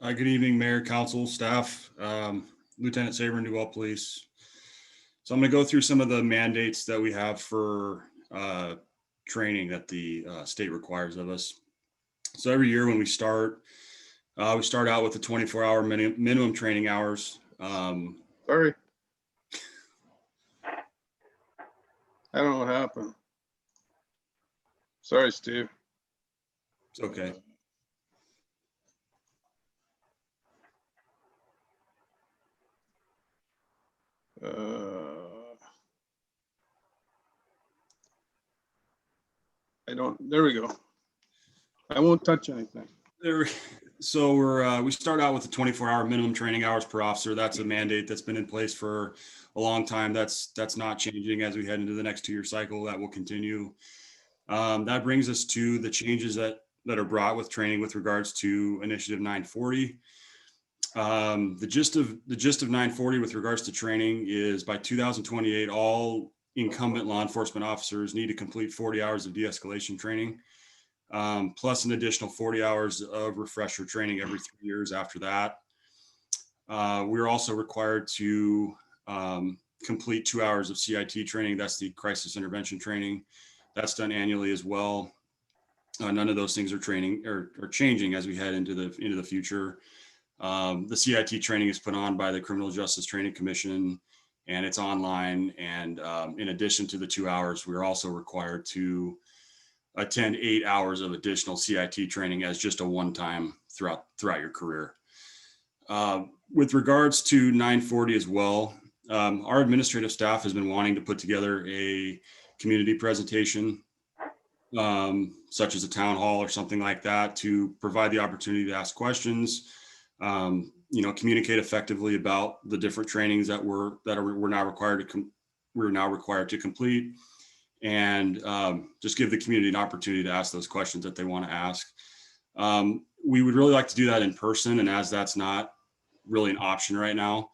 Good evening, Mayor, Council, staff, Lieutenant Saber, New Police. So I'm going to go through some of the mandates that we have for training that the state requires of us. So every year when we start out with the 24-hour minimum training hours. Sorry. I don't know what happened. Sorry, Steve. It's okay. There we go. I won't touch anything. So we start out with the 24-hour minimum training hours per officer. That's a mandate that's been in place for a long time. That's not changing as we head into the next 2-year cycle. That will continue. That brings us to the changes that are brought with training with regards to Initiative 940. The gist of 940 with regards to training is by 2028, all incumbent law enforcement officers need to complete 40 hours of de-escalation training, plus an additional 40 hours of refresher training every 3 years after that. We're also required to complete 2 hours of CIT training. That's the crisis intervention training. That's done annually as well. None of those things are changing as we head into the future. The CIT training is put on by the Criminal Justice Training Commission, and it's online. And in addition to the 2 hours, we're also required to attend 8 hours of additional CIT training as just a one-time throughout your career. With regards to 940 as well, our administrative staff has been wanting to put together a community presentation, such as a town hall or something like that, to provide the opportunity to ask questions, communicate effectively about the different trainings that we're now required to complete, and just give the community an opportunity to ask those questions that they want to ask. We would really like to do that in person, and as that's not really an option right now,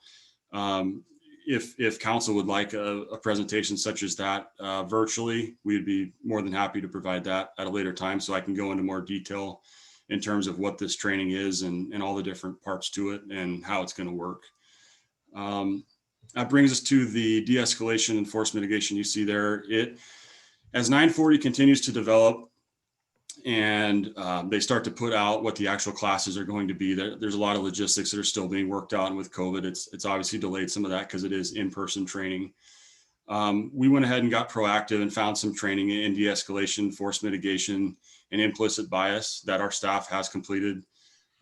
if council would like a presentation such as that virtually, we'd be more than happy to provide that at a later time, so I can go into more detail in terms of what this training is and all the different parts to it and how it's going to work. That brings us to the de-escalation and force mitigation you see there. As 940 continues to develop and they start to put out what the actual classes are going to be, there's a lot of logistics that are still being worked out. And with COVID, it's obviously delayed some of that because it is in-person training. We went ahead and got proactive and found some training in de-escalation, force mitigation, and implicit bias that our staff has completed.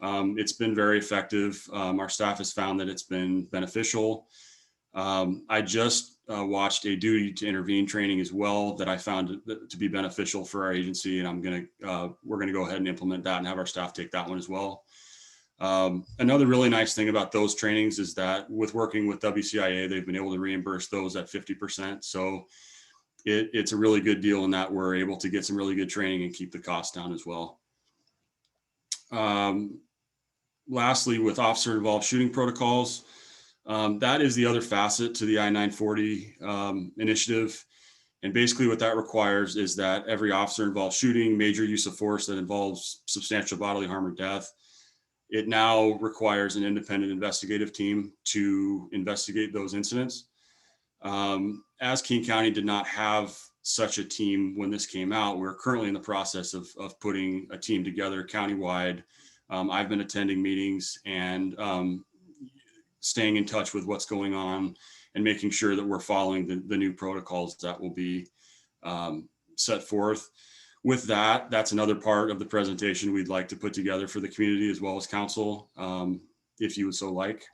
It's been very effective. Our staff has found that it's been beneficial. I just watched a duty to intervene training as well that I found to be beneficial for our agency, and we're gonna go ahead and implement that and have our staff take that one as well. Another really nice thing about those trainings is that with working with WCIA, they've been able to reimburse those at 50%. So it's a really good deal in that we're able to get some really good training and keep the cost down as well. Lastly, with officer involved shooting protocols, that is the other facet to the I-940 initiative. And basically what that requires is that every officer involved shooting, major use of force that involves substantial bodily harm or death, it now requires an independent investigative team to investigate those incidents. As King County did not have such a team when this came out, we're currently in the process of putting a team together countywide. I've been attending meetings and staying in touch with what's going on and making sure that we're following the new protocols that will be set forth. With that, that's another part of the presentation we'd like to put together for the community as well as council, if you would so like.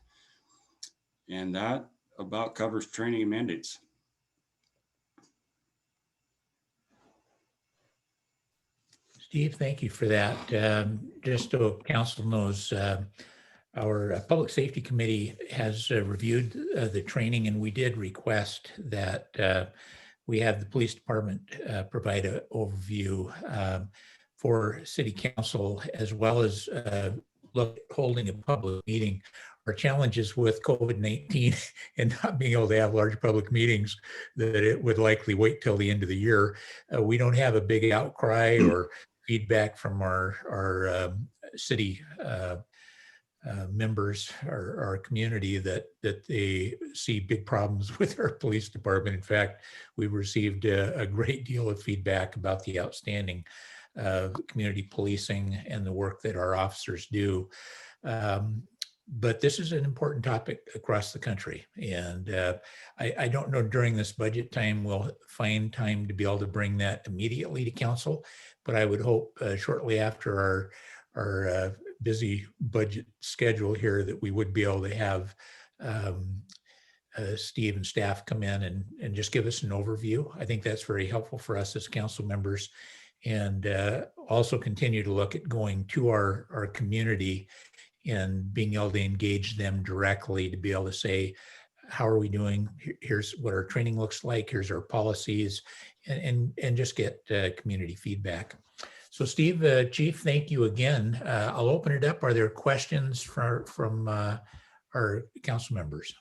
And that about covers training and mandates. Steve, thank you for that. Just so council knows, our public safety committee has reviewed the training, and we did request that we have the police department provide an overview for city council, as well as holding a public meeting. Our challenges with COVID-19 and not being able to have large public meetings, that it would likely wait till the end of the year. We don't have a big outcry or feedback from our city members, our community, that they see big problems with our police department. In fact, we've received a great deal of feedback about the outstanding community policing and the work that our officers do. But this is an important topic across the country. And I don't know, during this budget time, we'll find time to be able to bring that immediately to council, but I would hope shortly after our busy budget schedule here that we would be able to have Steve and staff come in and just give us an overview. I think that's very helpful for us as council members, and also continue to look at going to our community and being able to engage them directly to be able to say, how are we doing? Here's what our training looks like. Here's our policies, and just get community feedback. So Steve, Chief, thank you again. I'll open it up. Are there questions from our council members?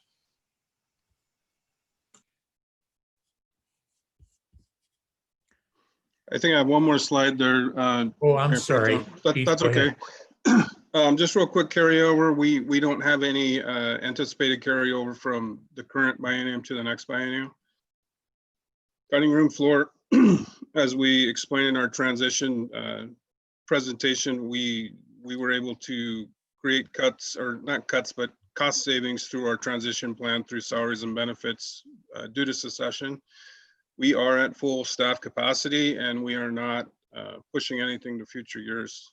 I think I have one more slide there. Oh, I'm sorry. That's okay. Just real quick carryover, we don't have any anticipated carryover from the current biennium to the next biennium. Dining room floor, as we explained in our transition presentation, we were able to create cuts, or not cuts, but cost savings through our transition plan through salaries and benefits due to succession. We are at full staff capacity and we are not pushing anything to future years.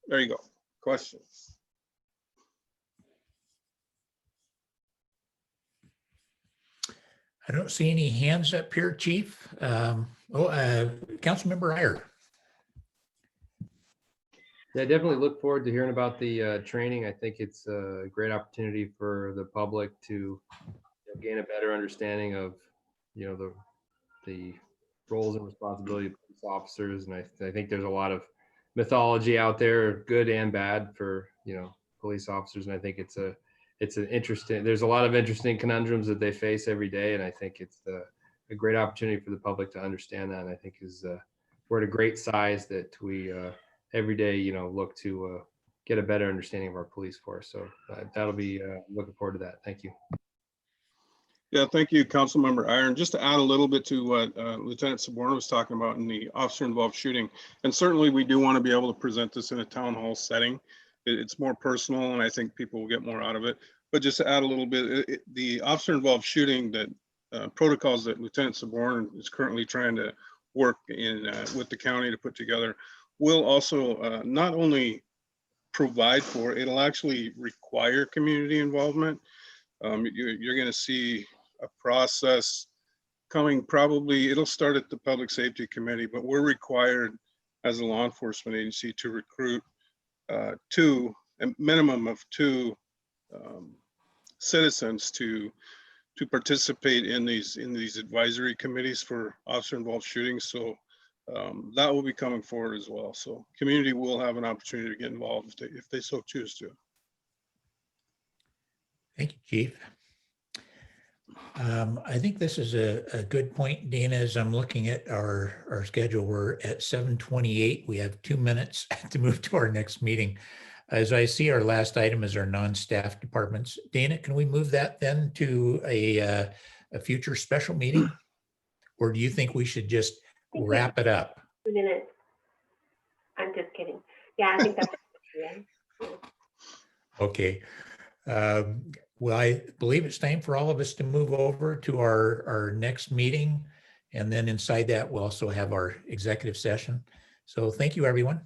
There you go. Questions? I don't see any hands up here, Chief. Councilmember Iyer. Yeah, I definitely look forward to hearing about the training. I think it's a great opportunity for the public to gain a better understanding of, the roles and responsibility of police officers. And I think there's a lot of mythology out there, good and bad, for, police officers. And I think it's an interesting, there's a lot of interesting conundrums that they face every day. And I think it's a great opportunity for the public to understand that. And I think we're at a great size that we, every day, look to get a better understanding of our police force. So that'll be looking forward to that. Thank you. Yeah, thank you, Councilmember Iron. Just to add a little bit to what Lieutenant Saborna was talking about in the officer-involved shooting, and certainly we do want to be able to present this in a town hall setting. It's more personal, and I think people will get more out of it. But just to add a little bit, the officer-involved shooting that protocols that Lieutenant Saborna is currently trying to work in with the county to put together will also not only provide for, it'll actually require community involvement. You're going to see a process coming, probably it'll start at the Public Safety Committee, but we're required as a law enforcement agency to recruit a minimum of two citizens to participate in these advisory committees for officer involved shootings. So that will be coming forward as well. So community will have an opportunity to get involved if they so choose to. Thank you, Chief. I think this is a good point, Dana. As I'm looking at our schedule, we're at 7:28. We have 2 minutes to move to our next meeting. As I see, our last item is our non-staff departments. Dana, can we move that then to a future special meeting? Or do you think we should just wrap it up? 2 minutes. I'm just kidding. Yeah, I think that's yeah. Okay. Well, I believe it's time for all of us to move over to our next meeting. And then inside that, we'll also have our executive session. So thank you, everyone.